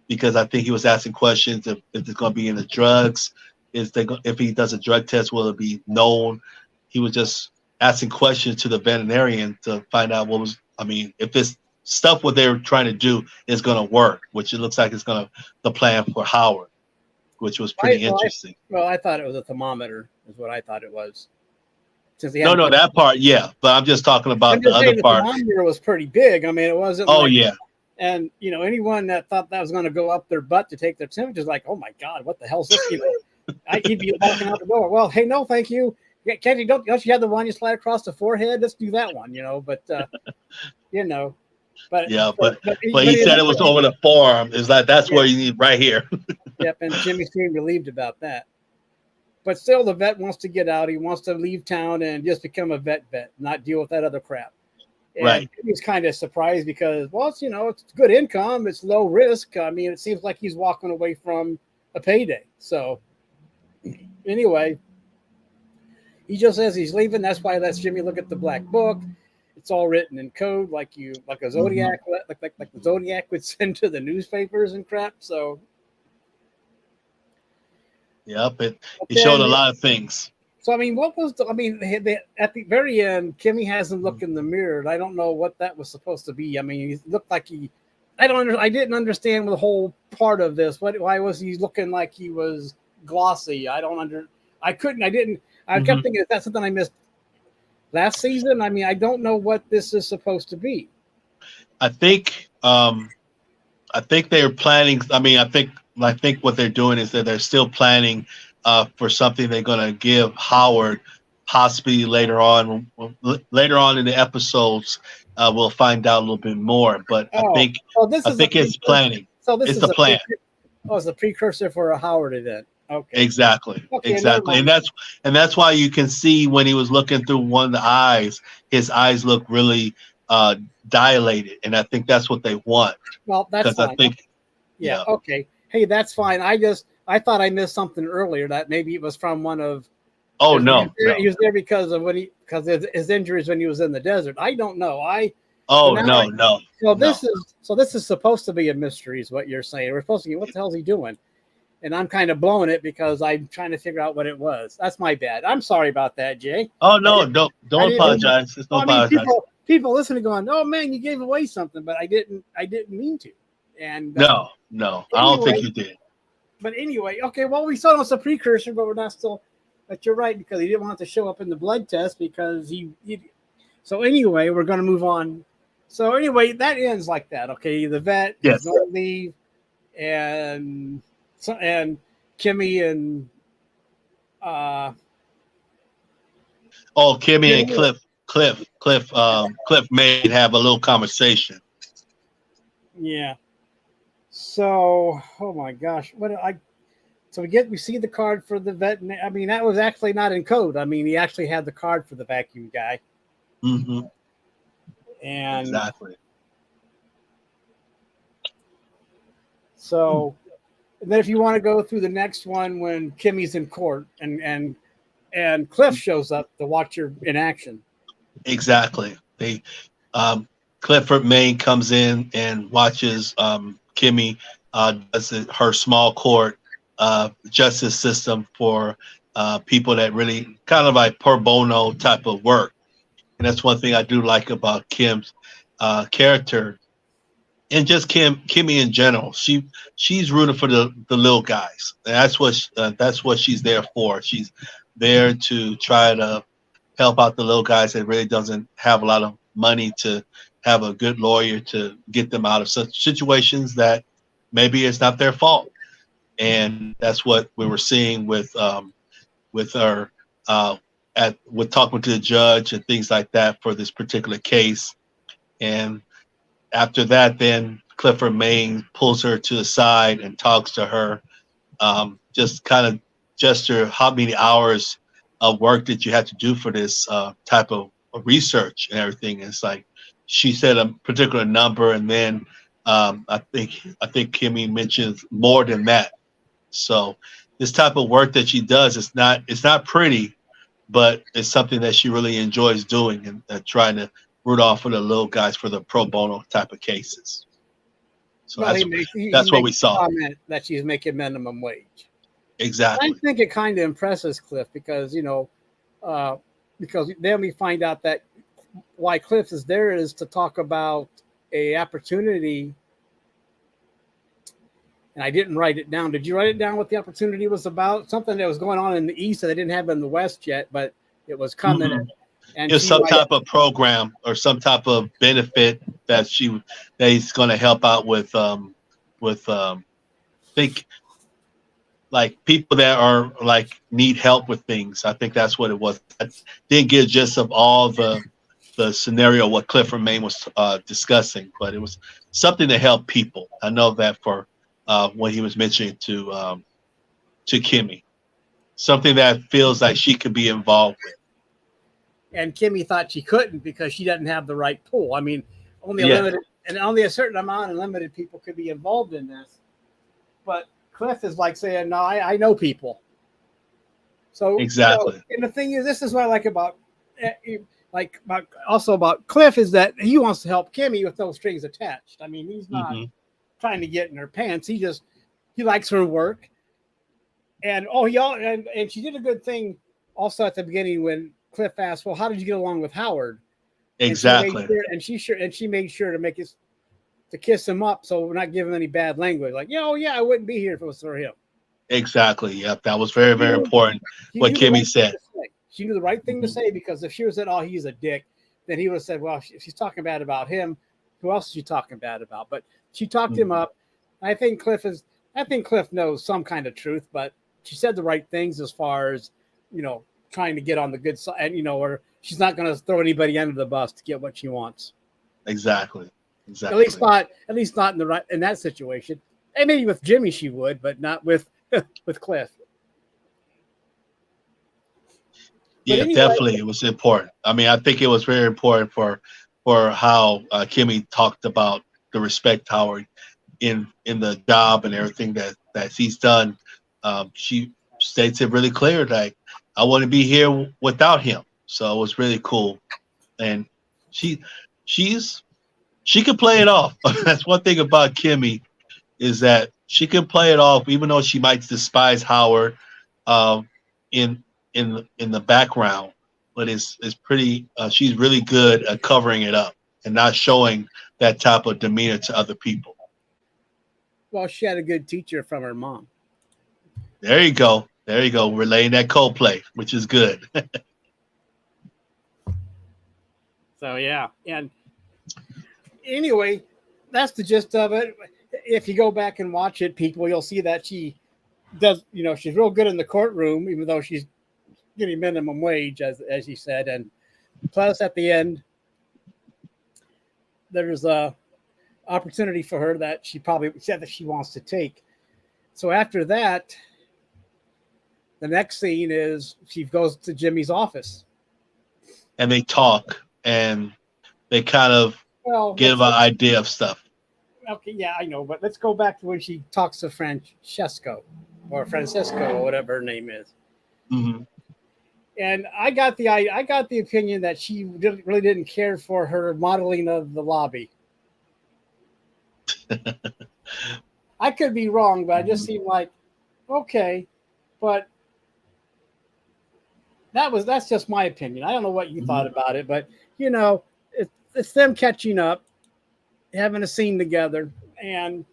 because I think he was asking questions if it's going to be in the drugs. If he does a drug test, will it be known? He was just asking questions to the veterinarian to find out if this stuff what they're trying to do is going to work, which it looks like it's going to the plan for Howard, which was pretty interesting. I thought it was a thermometer is what I thought it was. No, that part, yeah, but I'm just talking about the other part. The thermometer was pretty big. I mean, it wasn't. Oh, yeah. And anyone that thought that was going to go up their butt to take their temperature is like, oh my God, what the hell's this? He'd be walking out the door. Well, hey, no, thank you. Can't you don't you have the one you slide across the forehead? Let's do that one, But But yeah, but he said it was over the forearm. It's like that's where you need right here. Yep, and Jimmy seemed relieved about that. But still, the vet wants to get out. He wants to leave town and just become a vet, not deal with that other crap. And right. He's kind of surprised because, it's good income. It's low risk. I mean, it seems like he's walking away from a payday. So anyway, he just says he's leaving. That's why he lets Jimmy look at the black book. It's all written in code, like a Zodiac, like the Zodiac would send to the newspapers and crap. So, yep, it showed a lot of things. So, I mean, at the very end, Kimmy has him look in the mirror, and I don't know what that was supposed to be. I mean, he looked like I didn't understand the whole part of this. Why was he looking like he was glossy? I kept thinking, is that something I missed last season? I mean, I don't know what this is supposed to be. I think they're planning. I mean, I think what they're doing is that they're still planning for something they're going to give Howard, possibly later on in the episodes. We'll find out a little bit more. But I think it's planning. So this is the plan. It's a precursor for a Howard event. Okay. Exactly. And that's why you can see when he was looking through one of the eyes, his eyes look really dilated, and I think that's what they want. Well, that's fine. I think, yeah. Okay. Hey, that's fine. I thought I missed something earlier that maybe it was from one of. Oh no! He was there because of his injuries when he was in the desert. I don't know. Oh now no, no, so no. this is supposed to be a mystery, is what you're saying. We're supposed to get, what the hell is he doing? And I'm kind of blowing it because I'm trying to figure out what it was. That's my bad. I'm sorry about that, Jay. Oh I no, didn't, I don't didn't mean, apologize. There's no well, I mean, apologize. people listening going, oh man, you gave away something, but I didn't mean to. And No, no, I don't think anyway, you did. but anyway, okay. Well, we saw it was a precursor, but we're not still. But you're right, because he didn't want to show up in the blood test because he so anyway, we're going to move on. So anyway, that ends like that. Okay, the vet is Yes. going to leave, and Kimmy and Oh, Kimmy and Kimmy, Cliff may have a little conversation. yeah. So, oh my gosh, so we see the card for the vet. I mean, that was actually not in code. I mean, he actually had the card for the vacuum guy. Mm-hmm. And exactly. So, and then if you want to go through the next one when Kimmy's in court and Cliff shows up to watch her in action. Exactly. Clifford Maine comes in and watches Kimmy does her small court justice system for people that really kind of like pro bono type of work. And that's one thing I do like about Kim's character, and just Kimmy in general. She's rooting for the little guys. And that's what she's there for. She's there to try to help out the little guys that really doesn't have a lot of money to have a good lawyer to get them out of such situations that maybe it's not their fault. And that's what we were seeing with her with talking to the judge and things like that for this particular case. And after that, then Clifford Maine pulls her to the side and talks to her, just kind of gesture how many hours of work that you had to do for this type of research and everything. It's like she said a particular number, and then I think Kimmy mentions more than that. So this type of work that she does, it's not pretty, but it's something that she really enjoys doing, and trying to root off for the little guys for the pro bono type of cases. So Well, that's what we saw. Comment that she's making minimum wage. Exactly. I think it kind of impresses Cliff because because then we find out that why Cliff is there is to talk about a opportunity. And I didn't write it down. Did you write it down what the opportunity was about? Something that was going on in the East that they didn't have in the West yet, but it was coming. Mm-hmm. And it's some type of program or some type of benefit that he's going to help out with think like people that are like need help with things. I think that's what it was. I didn't get a gist of all the scenario what Clifford Maine was discussing, but it was something to help people. I know that for when he was mentioning to Kimmy, something that feels like she could be involved with. And Kimmy thought she couldn't because she doesn't have the right pool. I mean, only a certain amount of limited people could be involved in this. But Cliff is like saying, "No, I know people." So exactly. And the thing is, this is what I like about Cliff is that he wants to help Kimmy with no strings attached. I mean, he's not trying to get in her pants. He likes her work. And and she did a good thing also at the beginning when Cliff asked, "Well, how did you get along with Howard?" Exactly. And she made sure to kiss him up, so we're not giving any bad language. Like, I wouldn't be here if it was for him. Exactly. Yep. That was very, very important. What Kimmy said. She knew the right thing to say, because if she was said, "Oh, he's a dick," then he would have said, "Well, if she's talking bad about him, who else is she talking bad about?" But she talked him up. I think Cliff knows some kind of truth, but she said the right things as far as, trying to get on the good side, and or she's not going to throw anybody under the bus to get what she wants. Exactly. At least not in that situation. And maybe with Jimmy she would, but not with Cliff. Yeah, anyway, definitely, it was important. I mean, I think it was very important for how Kimmy talked about the respect Howard in the job and everything that he's done. She states it really clear, like, I wouldn't be here without him. So it was really cool. And she's she could play it off. That's one thing about Kimmy, is that she can play it off, even though she might despise Howard um, in in the background. But it's pretty. She's really good at covering it up and not showing that type of demeanor to other people. Well, she had a good teacher from her mom. There you go. There you go. Relaying that Coldplay, which is good. So yeah, and anyway, that's the gist of it. If you go back and watch it, people, you'll see that she does. You know, she's real good in the courtroom, even though she's getting minimum wage, as you said, and plus at the end, there's a opportunity for her that she probably said that she wants to take. So after that, the next scene is she goes to Jimmy's office. And they talk and they kind of give an idea of stuff. Okay, yeah, I know, but let's go back to when she talks to Francesco or whatever her name is. Mm-hmm. And I got the opinion that she really didn't care for her modeling of the lobby. I could be wrong, but I just seemed like, okay, but that's just my opinion. I don't know what you thought about it, but you know, it's them catching up, having a scene together, and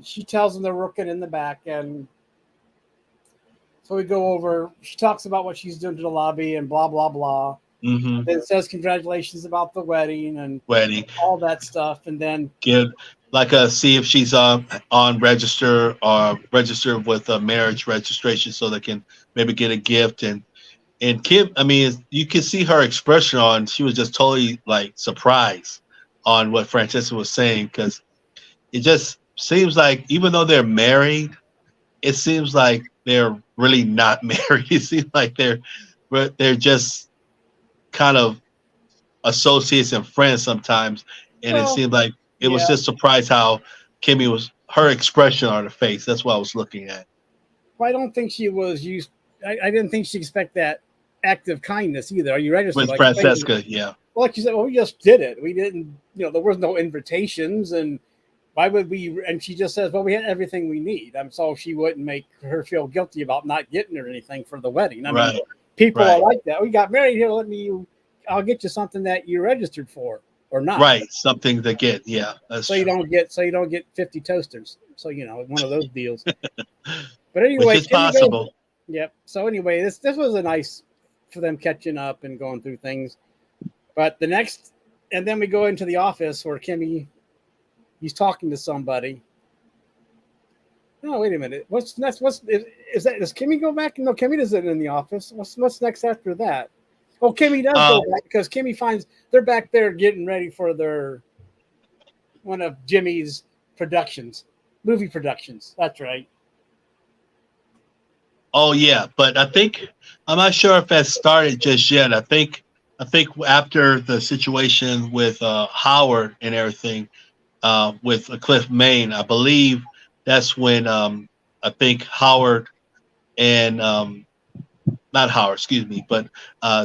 she tells them they're working in the back, and so we go over. She talks about what she's doing to the lobby and blah blah blah. Mm-hmm. Then it says congratulations about the wedding and all that stuff, and then see if she's on register or register with a marriage registration so they can maybe get a gift. And Kim, I mean, you can see her expression on. She was just totally like surprised on what Francesca was saying, because it just seems like even though they're married, it seems like they're really not married. It seems like they're just kind of associates and friends sometimes. And it seemed like it was just surprised how Kimmy was, her expression on her face. That's what I was looking at. Well, I don't think she was used. I didn't think she expect that act of kindness either. Are you registered? With Francesca, yeah. Well, like you said, well, we just did it. We didn't, there was no invitations, and why would we? And she just says, well, we had everything we need. So she wouldn't make her feel guilty about not getting her anything for the wedding. I mean, people are like that. We got married here. I'll get you something that you registered for or not. Right, something to get. Yeah, so you don't get 50 toasters. So one of those deals. But anyway, which is possible. Yep. So anyway, this was a nice for them catching up and going through things. But and then we go into the office where he's talking to somebody. No, wait a minute. What's next? Does Kimmy go back? No, Kimmy isn't in the office. What's next after that? Oh, Kimmy does go back because Kimmy finds they're back there getting ready for one of Jimmy's movie productions. That's right. Oh yeah, but I'm not sure if that started just yet. I think after the situation with Howard and everything, with Cliff Maine, I believe that's when I think Howard and not Howard, excuse me, but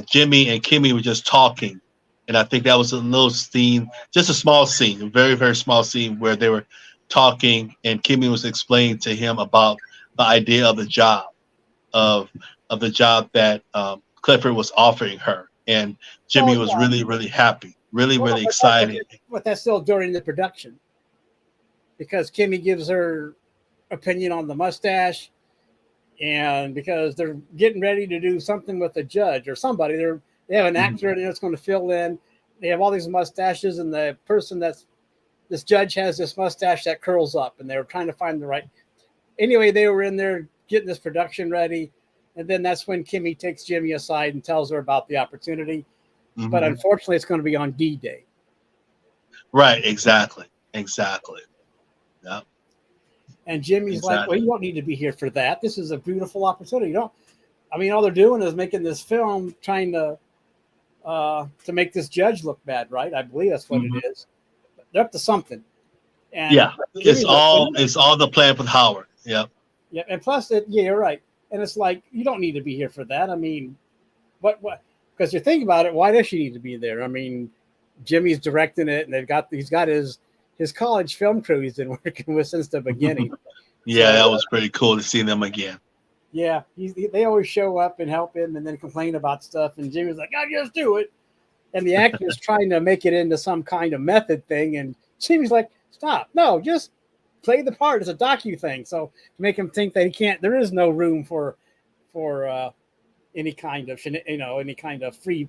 Jimmy and Kimmy were just talking, and I think that was a little scene, just a small scene, a very very small scene where they were talking, and Kimmy was explaining to him about the idea of the job. Of the job that Clifford was offering her, and Jimmy was really, really happy, really excited. But that's still during the production, because Kimmy gives her opinion on the mustache, and because they're getting ready to do something with a judge or somebody. They have an actor that's going to fill in. They have all these mustaches, and the person this judge has this mustache that curls up, and they were trying to find the right. Anyway, they were in there getting this production ready, and then that's when Kimmy takes Jimmy aside and tells her about the opportunity. But unfortunately, it's going to be on D-Day. Right, exactly. Yeah. And Jimmy's like, well, you don't need to be here for that. This is a beautiful opportunity. All they're doing is making this film, trying to make this judge look bad, right? I believe that's what it is. They're up to something. And yeah, it's all the plan with Howard. Yeah. Yeah, and plus, you're right. And it's like, you don't need to be here for that. I mean, what? Because you think about it, why does she need to be there? I mean, Jimmy's directing it, and he's got his college film crew he's been working with since the beginning. Yeah, So, that was pretty cool to see them again. Yeah, they always show up and help him, and then complain about stuff. And Jimmy's like, "I just do it," and the actor's trying to make it into some kind of method thing, and Jimmy's like, "Stop! No, just play the part. It's a docu thing." So to make him think that he can't, there is no room for any kind of any kind of free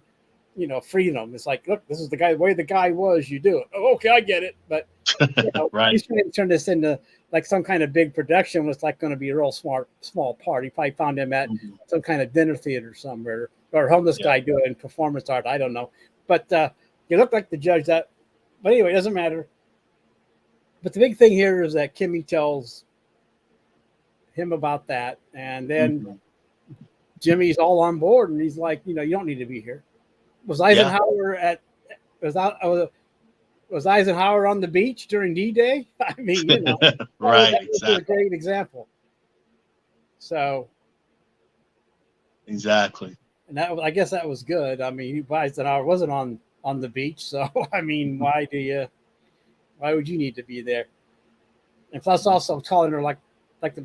freedom. It's like, look, this is the way the guy was. You do it. Oh, okay, I get it. But Right. he's trying to turn this into like some kind of big production. Was like going to be a real small part. He probably found him at some kind of dinner theater somewhere, or a homeless guy doing performance art. I don't know. But you look like the judge that. But anyway, it doesn't matter. But the big thing here is that Kimmy tells him about that, and then Jimmy's all on board, and he's like, you don't need to be here. Was Eisenhower was Eisenhower on the beach during D-Day? I mean, right, that exactly. was a great example. So, exactly. And I guess that was good. I mean, Eisenhower wasn't on the beach, so I mean, why would you need to be there? And plus, also calling her like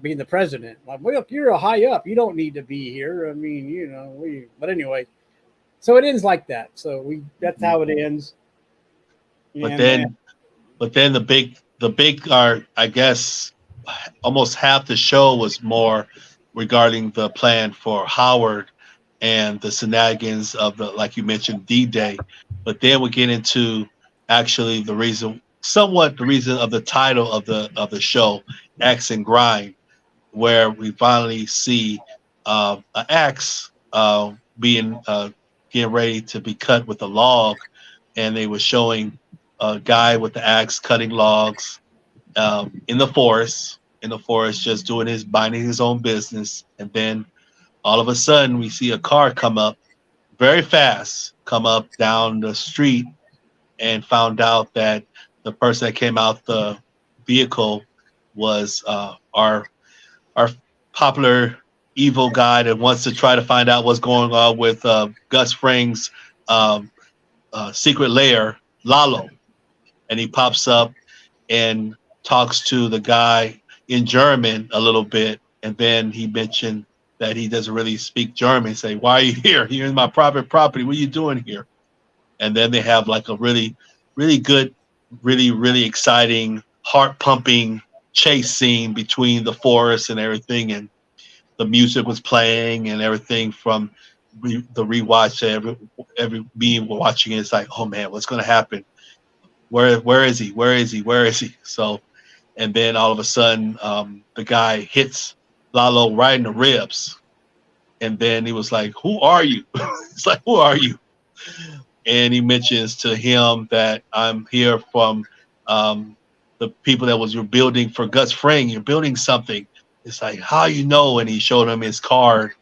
being the president. Like, well, you're a high up. You don't need to be here. I mean, But anyway, so it ends like that. So that's how it ends. But then the big art, I guess, almost half the show was more regarding the plan for Howard and the shenanigans of like you mentioned, D-Day. But then we get into actually the reason of the title of the show, Axe and Grind, where we finally see an axe being getting ready to be cut with a log, and they were showing a guy with the axe cutting logs in the forest, just minding his own business. And then all of a sudden we see a car come up very fast, come up down the street, and found out that the person that came out the vehicle was our popular evil guy that wants to try to find out what's going on with Gus Fring's secret lair, LALO. And he pops up and talks to the guy in German a little bit, and then he mentioned that he doesn't really speak German. Say, "Why are you here? You're in my private property. What are you doing here?" And then they have like a really, really good, really, really exciting, heart-pumping chase scene between the forest and everything, and the music was playing and everything from the rewatch. Every me watching it, it's like, oh man, what's going to happen? Where is he? Where is he? Where is he? So, and then all of a sudden, the guy hits LALO right in the ribs, and then he was like, "Who are you?" It's like, "Who are you?" And he mentions to him that I'm here from the people that you're building for Gus Fring. You're building something. It's like, how you know? And he showed him his card,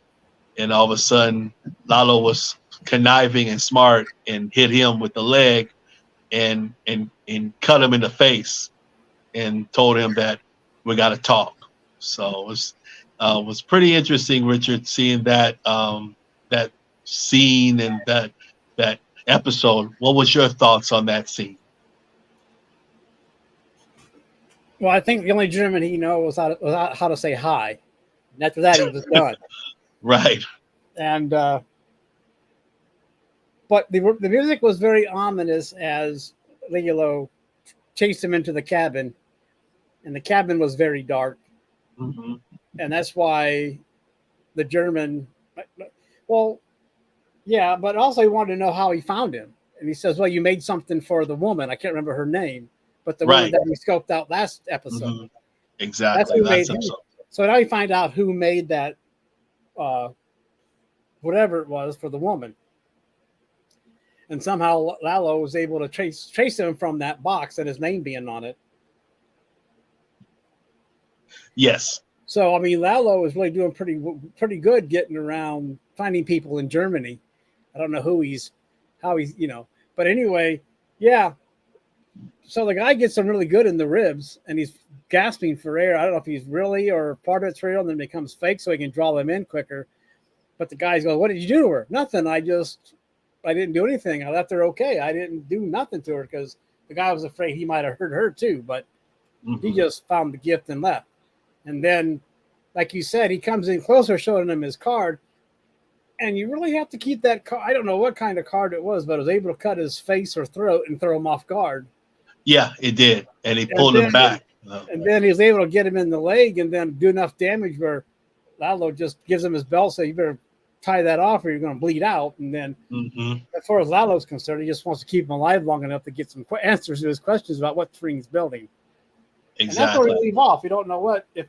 and all of a sudden, LALO was conniving and smart and hit him with the leg and cut him in the face and told him that we got to talk. So it was pretty interesting, Richard, seeing that that scene and that episode. What was your thoughts on that scene? Well, I think the only German he knows was how to say hi. And after that, he was done. Right. And but the music was very ominous as LALO chased him into the cabin, and the cabin was very dark. Mm-hmm. And that's why the German, well, yeah, but also he wanted to know how he found him. And he says, well, you made something for the woman. I can't remember her name, but the woman that we scoped out last episode. Mm-hmm. Exactly. That's who made him. So now you find out who made that, whatever it was for the woman. And somehow LALO was able to trace him from that box and his name being on it. Yes. So, I mean, LALO is really doing pretty good getting around, finding people in Germany. I don't know how he's, but anyway, yeah. So the guy gets him really good in the ribs, and he's gasping for air. I don't know if he's really or part of it's real and then becomes fake so he can draw them in quicker. But the guy's going, what did you do to her? Nothing. I just I didn't do anything. I left her okay. I didn't do nothing to her because the guy was afraid he might have hurt her too. But he just found the gift and left. And then, like you said, he comes in closer, showing him his card. And you really have to keep that card. I don't know what kind of card it was, but it was able to cut his face or throat and throw him off guard. Yeah, it did. And he pulled him back. And then he was able to get him in the leg and then do enough damage where Lalo just gives him his belt, so you better tie that off or you're going to bleed out. And then as far as Lalo's concerned, he just wants to keep him alive long enough to get some answers to his questions about what Fring's building. Exactly. And that's where we leave off. We don't know if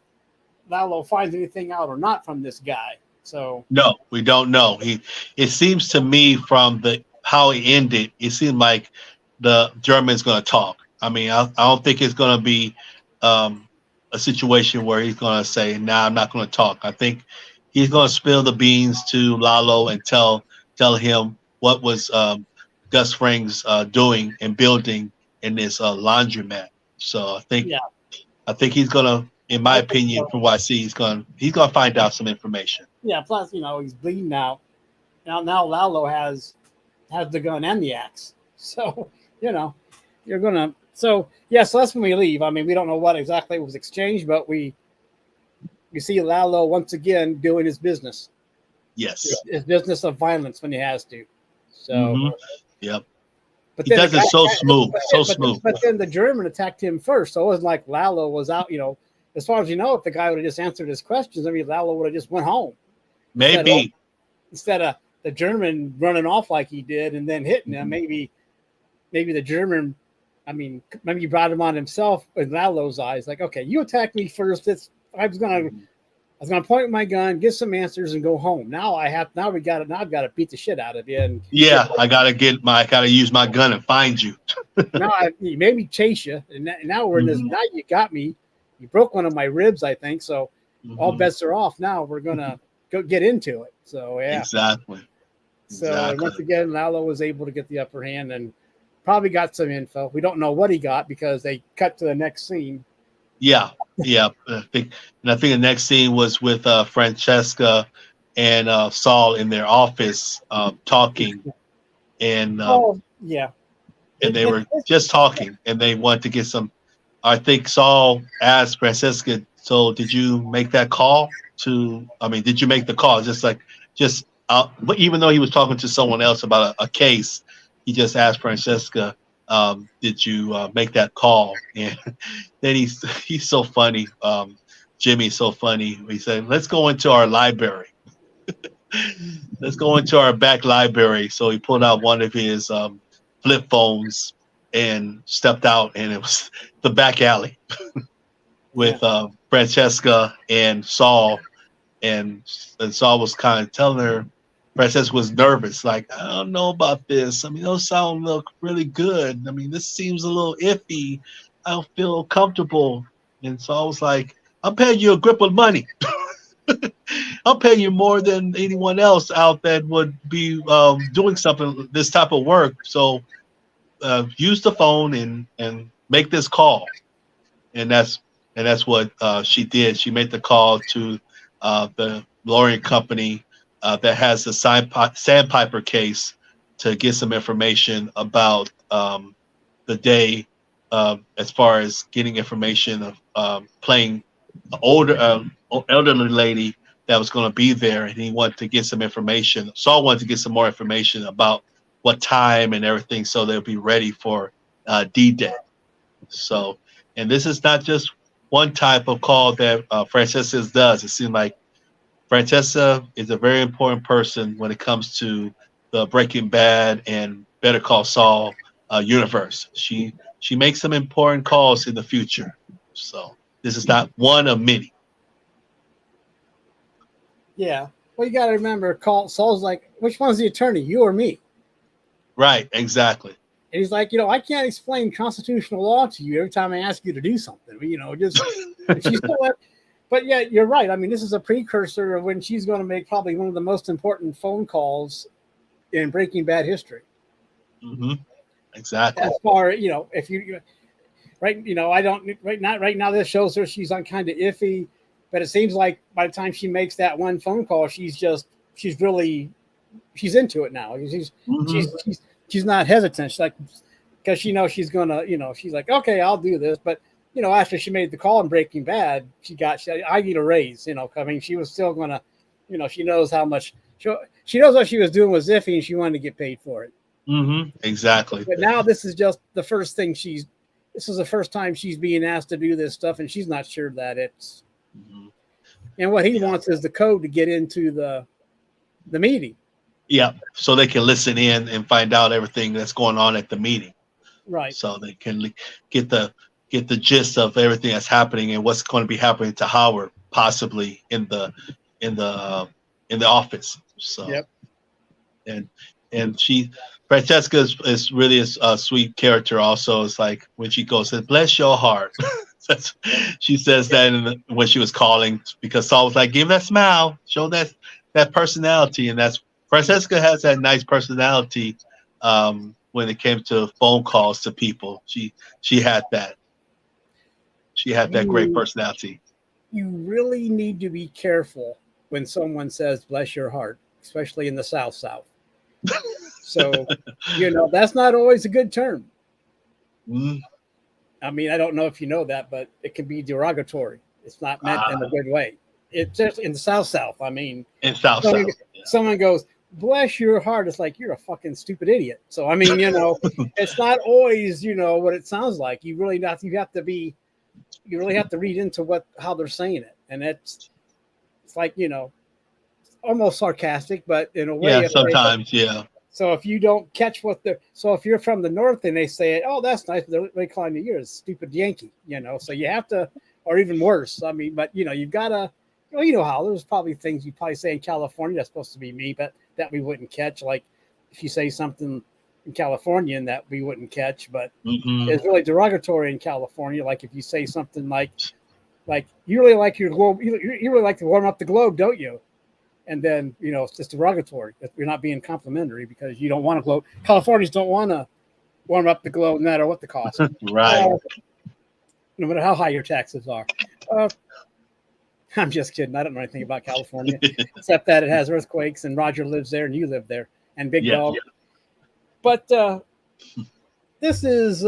Lalo finds anything out or not from this guy. So no, we don't know. It seems to me from how he ended, it seemed like the German's going to talk. I mean, I don't think it's going to be a situation where he's going to say, "Nah, I'm not going to talk." I think he's going to spill the beans to Lalo and tell him what was Gus Fring's doing and building in this laundromat. So I think he's going to, in my opinion, from what I see, he's going to find out some information. Yeah. Plus, he's bleeding out. Now Lalo has the gun and the axe. So you're gonna. So that's when we leave. I mean, we don't know what exactly was exchanged, but we see Lalo once again doing his business. Yes. His business of violence when he has to. So. Yep. But he does it so smooth. But then the German attacked him first, so it wasn't like Lalo was out. As far as if the guy would have just answered his questions, I mean, Lalo would have just went home. Maybe instead of the German running off like he did and then hitting him, maybe the German. I mean, maybe he brought him on himself in Lalo's eyes. Like, okay, you attacked me first. I was gonna point my gun, get some answers, and go home. Now I've got to beat the shit out of you. And I gotta use my gun and find you. Now I maybe chase you, and now we're in this. Now you got me. You broke one of my ribs, I think. So all bets are off. Now we're gonna go get into it. So exactly. So once again, Lalo was able to get the upper hand and probably got some info. We don't know what he got because they cut to the next scene. Yeah. I think the next scene was with Francesca and Saul in their office talking, and and they were just talking, and they wanted to get some. I think Saul asked Francesca, "So did you make that call did you make the call?" But even though he was talking to someone else about a case, he just asked Francesca, "Did you make that call?" And then he's so funny. Jimmy's so funny. He said, "Let's go into our library. Let's go into our back library." So he pulled out one of his flip phones and stepped out, and it was the back alley with Francesca and Saul. And Saul was kind of telling her, Francesca was nervous, like, "I don't know about this. I mean, those sound look really good. I mean, this seems a little iffy. I don't feel comfortable." And Saul was like, "I'm paying you a grip of money. I'm paying you more than anyone else out that would be doing this type of work. So use the phone and make this call." And that's what she did. She made the call to the lawyering company that has the Sandpiper case to get some information about the day, as far as getting information of playing elderly lady that was going to be there, and he wanted to get some information. Saul wanted to get some more information about what time and everything, so they'll be ready for D-Day. So, and this is not just one type of call that Francesca does. It seems like Francesca is a very important person when it comes to the Breaking Bad and Better Call Saul universe. She makes some important calls in the future. So this is not one of many. Yeah. Well, you got to remember, Saul's like, "Which one's the attorney, you or me?" Right. Exactly. And he's like, "I can't explain constitutional law to you every time I ask you to do something. She's still like, but yeah, you're right. I mean, this is a precursor of when she's going to make probably one of the most important phone calls in Breaking Bad history. Exactly. As far if you right now this shows her she's on kind of iffy, but it seems like by the time she makes that one phone call, she's really she's into it now. She's not hesitant. She's like, because she knows she's gonna, she's like, okay, I'll do this. But after she made the call in Breaking Bad, she said, I need a raise. I mean, she was still gonna, she knows how much she knows what she was doing was iffy, and she wanted to get paid for it. Exactly. But now this is just the first thing this is the first time she's being asked to do this stuff, and she's not sure that it's. And what he wants is the code to get into the meeting. Yeah, so they can listen in and find out everything that's going on at the meeting. Right. So they can get the gist of everything that's happening and what's going to be happening to Howard possibly in the office. So. Yep. And Francesca is really a sweet character. Also, it's like when she goes, "Bless your heart." She says that when she was calling, because Saul was like, "Give that smile, show that personality," and that's Francesca has that nice personality. When it came to phone calls to people, she had that. She had that great personality. You really need to be careful when someone says "bless your heart," especially in the South. So, that's not always a good term. I mean, I don't know if you know that, but it can be derogatory. It's not meant in a good way. It's just in the South. I mean, in South. Someone goes, "Bless your heart." It's like, you're a fucking stupid idiot. So, I mean, it's not always, what it sounds like. You really have to read into how they're saying it. And it's like, almost sarcastic, but in a way. Yeah, sometimes, yeah. So if you don't catch so if you're from the North and they say, "Oh, that's nice," they call you a stupid Yankee, so you have to, or even worse. I mean, but you've got to, how there's probably things you probably say in California that's supposed to be me, but that we wouldn't catch. Like if you say something in California and that we wouldn't catch, but it's really derogatory in California. Like if you say something like you really like your globe, you really like to warm up the globe, don't you? And then, it's just derogatory. You're not being complimentary because you don't want to globe. Californians don't want to warm up the globe no matter what the cost. Right. No matter how high your taxes are. I'm just kidding. I don't know anything about California, except that it has earthquakes and Roger lives there and you live there and Big Dog. Yeah. But this is,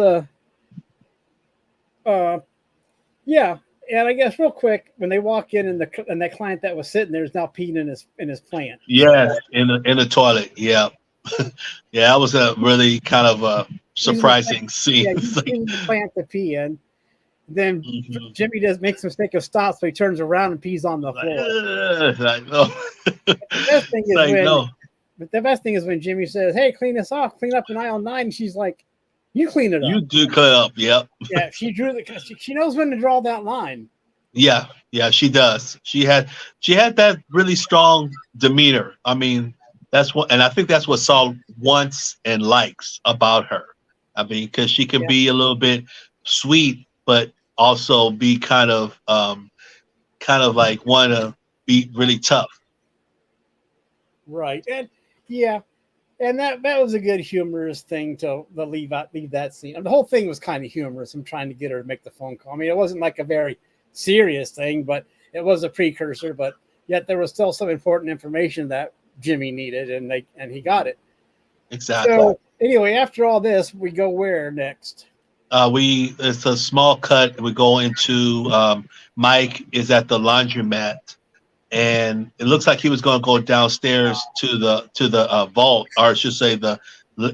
And I guess real quick, when they walk in and that client that was sitting there is now peeing in his plant. Yes, in the toilet. Yeah, yeah, that was a really kind of a surprising scene. Yeah, he's in the plant to pee in. Then Jimmy makes a mistake of stop, so he turns around and pees on the floor. I know. The best thing is when Jimmy says, "Hey, clean this off, clean up in aisle 9." And she's like, "You clean it up." You do clean up, yep. Yeah, she knows when to draw that line. Yeah, she does. She had that really strong demeanor. I mean, and I think that's what Saul wants and likes about her. I mean, because she can be a little bit sweet, but also be kind of like want to be really tough. Right, and that was a good humorous thing to leave that scene. And the whole thing was kind of humorous. I'm trying to get her to make the phone call. I mean, it wasn't like a very serious thing, but it was a precursor. But yet there was still some important information that Jimmy needed, and he got it. Exactly. So anyway, after all this, we go where next? It's a small cut. We go into Mike is at the laundromat. And it looks like he was going to go downstairs to the vault, or I should say the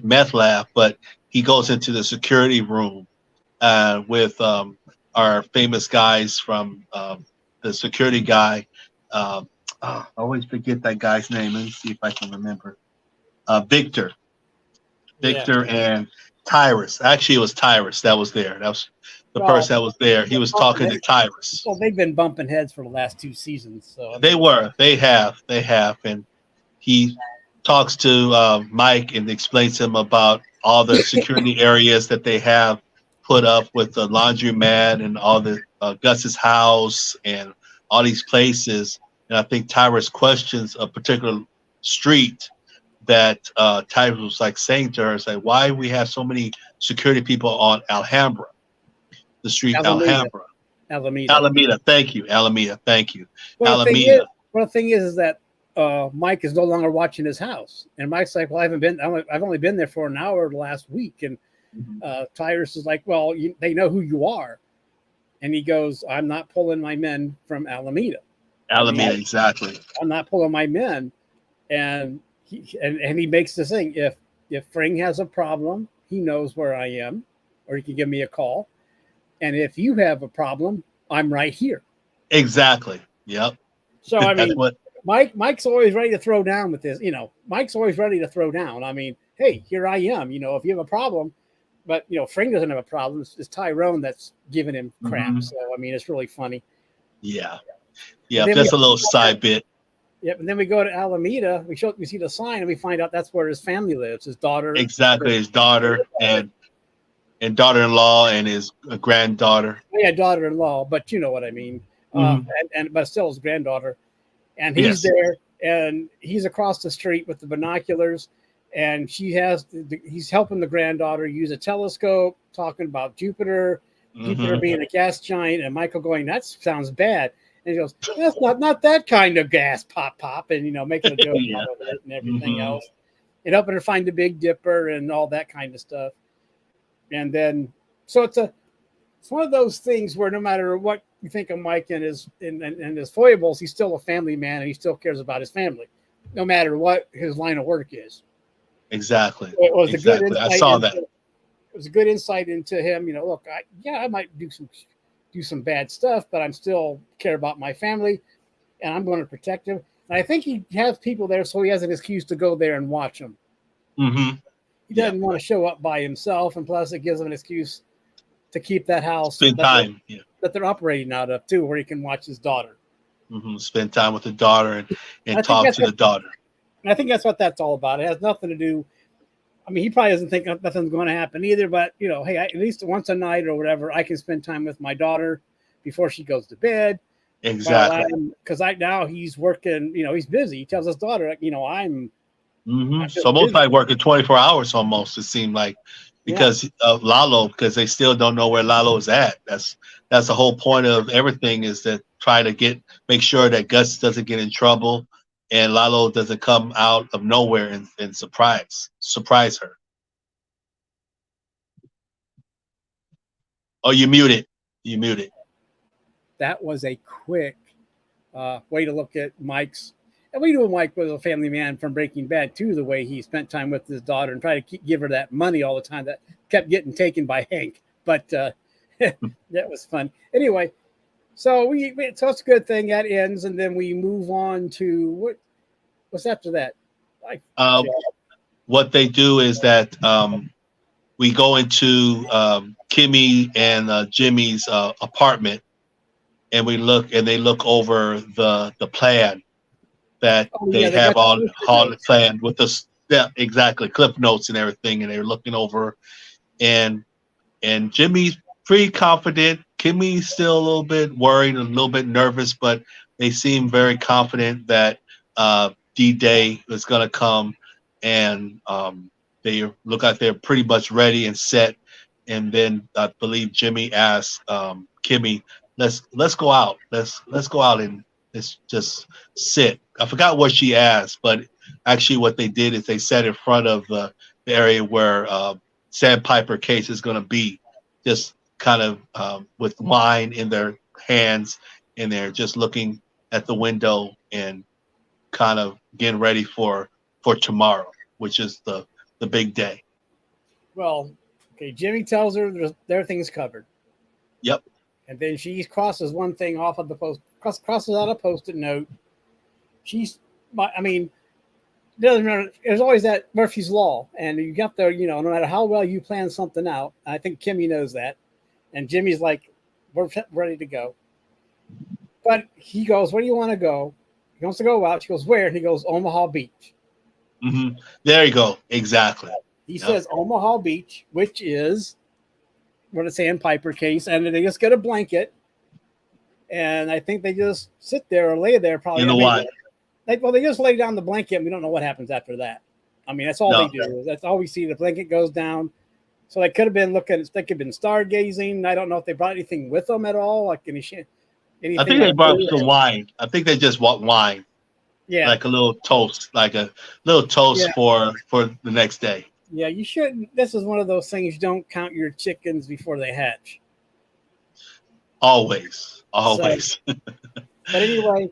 meth lab, but he goes into the security room with our famous guys from the security guy. I always forget that guy's name. Let me see if I can remember. Victor and Tyrus. Actually, it was Tyrus that was there. That was the person that was there. He was talking to Tyrus. Well, they've been bumping heads for the last 2 seasons. So They have. And he talks to Mike and explains to him about all the security areas that they have put up with the laundromat and all the Gus's house and all these places. And I think Tyrus questions a particular street that Tyrus was like saying to her, it's like, why we have so many security people on Alhambra, the street Alameda. Thank you, Alameda. Well, Alameda. the thing is that Mike is no longer watching his house. And Mike's like, well, I've only been there for an hour last week. And Tyrus is like, well, they know who you are. And he goes, I'm not pulling my men from Alameda. Exactly. I'm not pulling my men. And he makes this thing. If Fring has a problem, he knows where I am, or he can give me a call. And if you have a problem, I'm right here. Exactly. Yep. So I mean, Mike's always ready to throw down with this. Mike's always ready to throw down. I mean, hey, here I am. If you have a problem, but Fring doesn't have a problem. It's Tyrone that's giving him crap. So I mean, it's really funny. Yeah. That's a little side bit. Yep, and then we go to Alameda. We see the sign, and we find out that's where his family lives. His daughter, exactly, his daughter and daughter-in-law and his granddaughter. Yeah, daughter-in-law, but you know what I mean. But still his granddaughter, and he's there, and he's across the street with the binoculars, and he's helping the granddaughter use a telescope, talking about Jupiter being a gas giant, and Michael going, that sounds bad. And he goes, that's not that kind of gas, pop, and making a joke out of it and everything else. And helping her find the Big Dipper and all that kind of stuff. And then, so it's one of those things where no matter what you think of Mike and his foibles, he's still a family man and he still cares about his family, no matter what his line of work is. Exactly. So it was a good insight. I saw that. It was a good insight into him. Look, I might do some bad stuff, but I'm still care about my family, and I'm going to protect him. And I think he has people there, so he has an excuse to go there and watch them. He doesn't want to show up by himself, and plus it gives him an excuse to keep that house that they're operating out of too, where he can watch his daughter. Spend time with the daughter and talk to the daughter. And I think that's what that's all about. It has nothing to do. I mean, he probably doesn't think nothing's going to happen either, but hey, at least once a night or whatever, I can spend time with my daughter before she goes to bed. Exactly. Because now he's working, he's busy. He tells his daughter, I'm so most probably working 24 hours almost, it seemed like, because of LALO, because they still don't know where LALO is at. That's the whole point of everything, is that try to make sure that Gus doesn't get in trouble and LALO doesn't come out of nowhere and surprise her. Oh, you muted. That was a quick way to look at Mike's. And we knew Mike was a family man from Breaking Bad too, the way he spent time with his daughter and tried to give her that money all the time that kept getting taken by Hank. But that was fun. Anyway, so so it's a good thing that ends, and then we move on to what's after that. What they do is that we go into Kimmy and Jimmy's apartment, and they look over the plan that they have all the plan with the clip notes and everything, and they're looking over, and Jimmy's pretty confident. Kimmy's still a little bit worried, a little bit nervous, but they seem very confident that D-Day is going to come, and they look like they're pretty much ready and set. And then I believe Jimmy asked Kimmy, let's go out. Let's go out and let's just sit. I forgot what she asked, but actually what they did is they sat in front of the area where Sandpiper case is going to be, just kind of with wine in their hands, and they're just looking at the window and kind of getting ready for tomorrow, which is the big day. Well, okay, Jimmy tells her everything's covered. Yep. And then she crosses one thing off of the post, crosses out a Post-it note. Doesn't matter. There's always that Murphy's Law, and you got there, no matter how well you plan something out. I think Kimmy knows that. And Jimmy's like, we're ready to go. But he goes, where do you want to go? He wants to go out. She goes, where? And he goes, Omaha Beach. There you go. Exactly. He says Omaha Beach, which is what a Sandpiper case. And they just get a blanket. And I think they just sit there or lay there probably. In the wine. They just lay down the blanket, and we don't know what happens after that. I mean, that's all they do. That's all we see. The blanket goes down. So they could have been looking. They could have been stargazing. I don't know if they brought anything with them at all, like anything. I think they brought the wine. I think they just want wine. Yeah. like a little toast, like a little toast Yeah. for the next day. Yeah, you shouldn't. This is one of those things. You don't count your chickens before they hatch. Always, So, always. but anyway,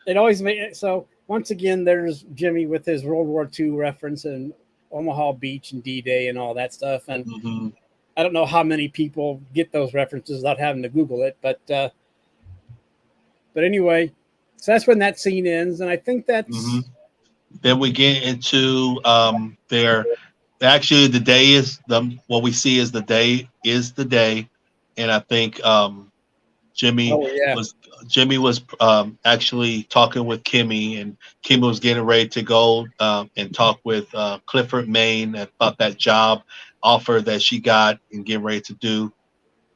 it always made it. So once again, there's Jimmy with his World War II reference and Omaha Beach and D-Day and all that stuff. And Hmm. I don't know how many people get those references without having to Google it. But anyway, so that's when that scene ends. And I think Hmm. that's Then we get into their actually the day is the what we see is the day, and I think Jimmy oh yeah, was Jimmy was actually talking with Kimmy, and Kimmy was getting ready to go and talk with Clifford Maine about that job offer that she got and getting ready to do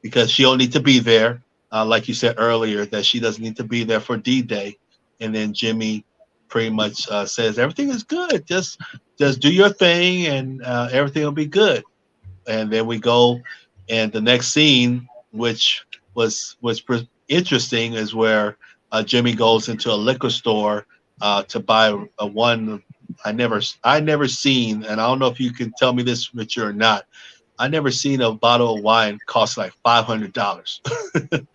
because she don't need to be there, like you said earlier, that she doesn't need to be there for D-Day, and then Jimmy pretty much says everything is good, just do your thing and everything will be good, and then we go and the next scene, which was interesting, is where Jimmy goes into a liquor store to buy a one I never seen, and I don't know if you can tell me this, Richard, or not. I never seen a bottle of wine cost like $500.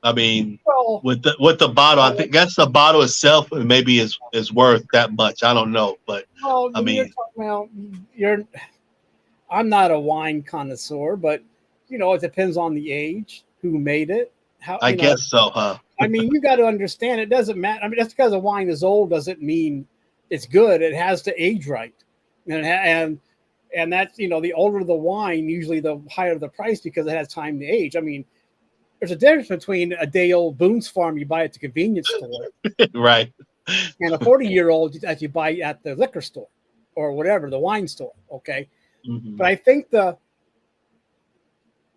I mean, well, with the bottle, I think that's the bottle itself maybe is worth that much. I don't know, but well, I when you're mean, talking about you're, I'm not a wine connoisseur, but it depends on the age, who made it, how I guess so, huh? I mean, you got to understand it doesn't matter. I mean, just because a wine is old doesn't mean it's good. It has to age right, and that's the older the wine, usually the higher the price because it has time to age. I mean, there's a difference between a day old Boone's Farm you buy at the convenience store Right. and a 40-year-old that you buy at the liquor store or whatever the wine store. Okay, Hmm. but I think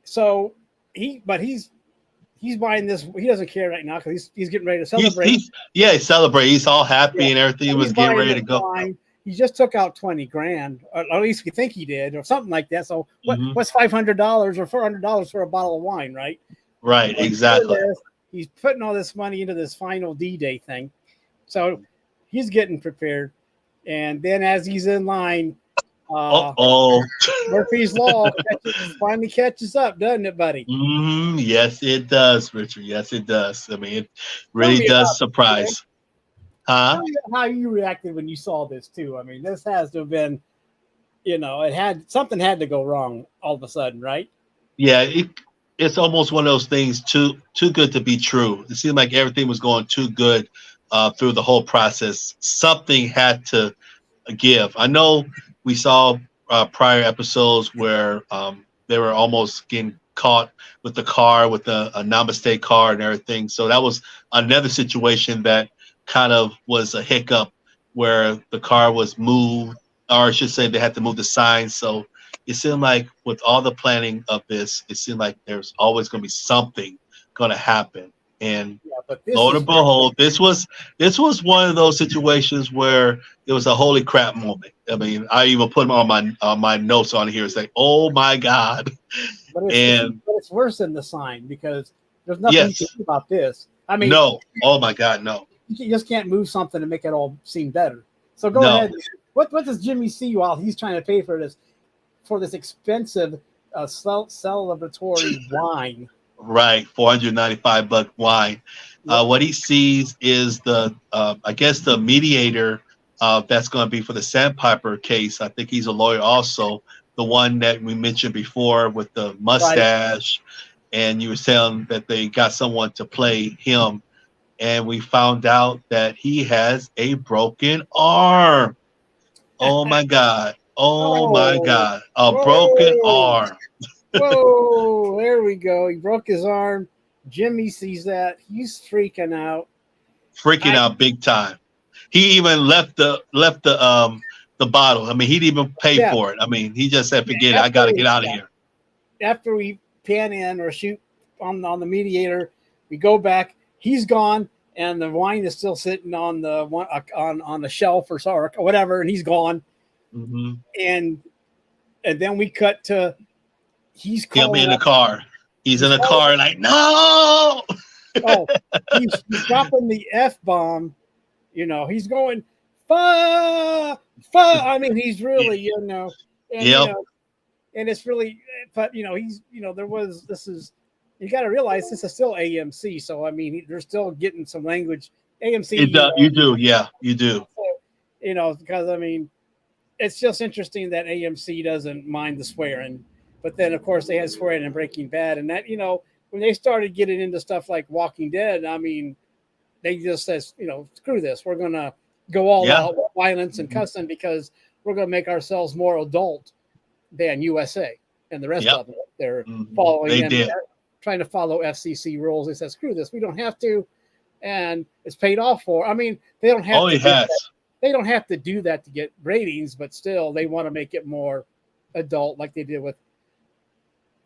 so he's buying this. He doesn't care right now because he's getting ready to celebrate. Yeah, he celebrate. He's all Yeah, happy and everything. He and was he's getting buying ready this to go. wine. He just took out 20 grand, or at least we think he did, or something like that. So Hmm. what's $500 or $400 for a bottle of wine, right? Right, So he's doing exactly. this. He's putting all this money into this final D-Day thing. So he's getting prepared, and then as he's in line, uh, Oh. Murphy's Law finally catches up, doesn't it, buddy? Yes, it does, Richard. Yes, it does. I mean, it Tell really me about does it. surprise. Huh? Tell me how you reacted when you saw this too. I mean, this has to have been, it had something had to go wrong all of a sudden, right? Yeah, it's almost one of those things too good to be true. It seemed like everything was going too good through the whole process. Something had to give. I know we saw prior episodes where they were almost getting caught with the car, with a namaste car and everything. So that was another situation that kind of was a hiccup where the car was moved, or I should say they had to move the sign. So it seemed like with all the planning of this, it seemed like there's always going to be something going to happen. And Yeah, but this lo is and behold, this was one of those situations where it was a holy crap moment. I mean, I even put them on my notes on here. It's like, oh my god! but And it's worse than the sign because there's nothing you can yes, do about this. I mean, no, oh my god, no, you just can't move something to make it all seem better. So go no, ahead. What does Jimmy see while he's trying to pay for this expensive celebratory wine? right? $495 wine. Yep. What he sees is I guess the mediator that's going to be for the Sandpiper case. I think he's a lawyer also. The one that we mentioned before with the Right. mustache, and you were saying that they got someone to play him, and we found out that he has a broken arm. Oh my God. Oh my Oh, God. A broken whoa, arm. whoa! There we go. He broke his arm. Jimmy sees that. He's freaking out. Freaking I out big time. He even left the bottle. I mean, he didn't even pay Yeah. for it. I mean, he just said, forget it. I After got to get out of here. after we pan in or shoot on the mediator, we go back. He's gone, and the wine is still sitting on the one on the shelf or whatever, and he's gone. Hmm. And then we cut to he's He'll be calling in the up. car. He's in He's the calling. car like, no. Oh, he's dropping the F bomb You know, he's going fa fa. I mean, he's really, you know, and you Yep. know, and it's really, but you know, he's, you know, this is, you got to realize this is still AMC, so I mean, they're still getting some language. AMC, It does. You do. Yeah, you do. so, you know, because I mean, it's just interesting that AMC doesn't mind the swearing, but then of course they had swearing in Breaking Bad, and that, you know, when they started getting into stuff like Walking Dead, I mean, they just says, you know, screw this, we're gonna go all Yeah. out with violence and cussing because we're gonna make ourselves more adult than USA and the rest Yep. of them. They're Mhm. following They them, did. trying to follow FCC rules. They said, screw this, we don't have to, and it's paid off for. I mean, they don't have Oh, to it has. they don't have to do that to get ratings, but still, they want to make it more adult, like they did with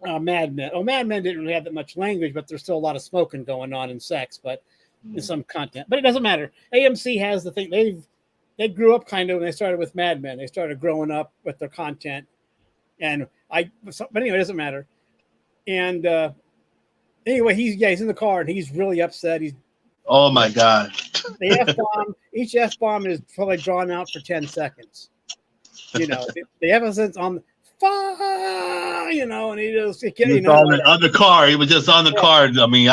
Mad Men. Oh, Mad Men didn't really have that much language, but there's still a lot of smoking going on and sex, but in some content. But it doesn't matter. AMC has the thing. They grew up kind of when they started with Mad Men. They started growing up with their content, and but anyway, it doesn't matter. And anyway, he's in the car and he's really upset. He's Oh my God. the F bomb. Each F bomb is probably drawn out for 10 seconds. You know, the emphasis on you know, and he just, you know, On the car. He was just on the car. I mean,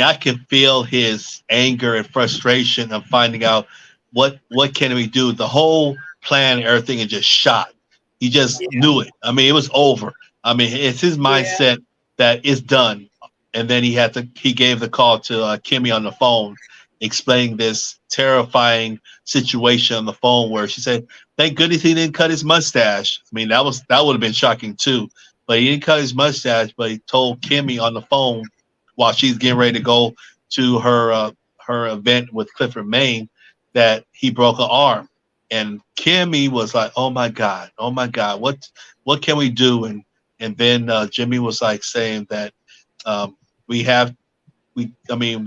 I can feel his anger and frustration of finding out what can we do. The whole plan, everything is just shot. He just knew it. I mean, it was over. I mean, it's his mindset that it's done. And then he gave the call to Kimmy on the phone, explaining this terrifying situation on the phone where she said, "Thank goodness he didn't cut his mustache." I mean, that would have been shocking too. But he didn't cut his mustache. But he told Kimmy on the phone while she's getting ready to go to her event with Clifford Maine that he broke her arm. And Kimmy was like, "Oh my God, what can we do?" And then Jimmy was like saying that we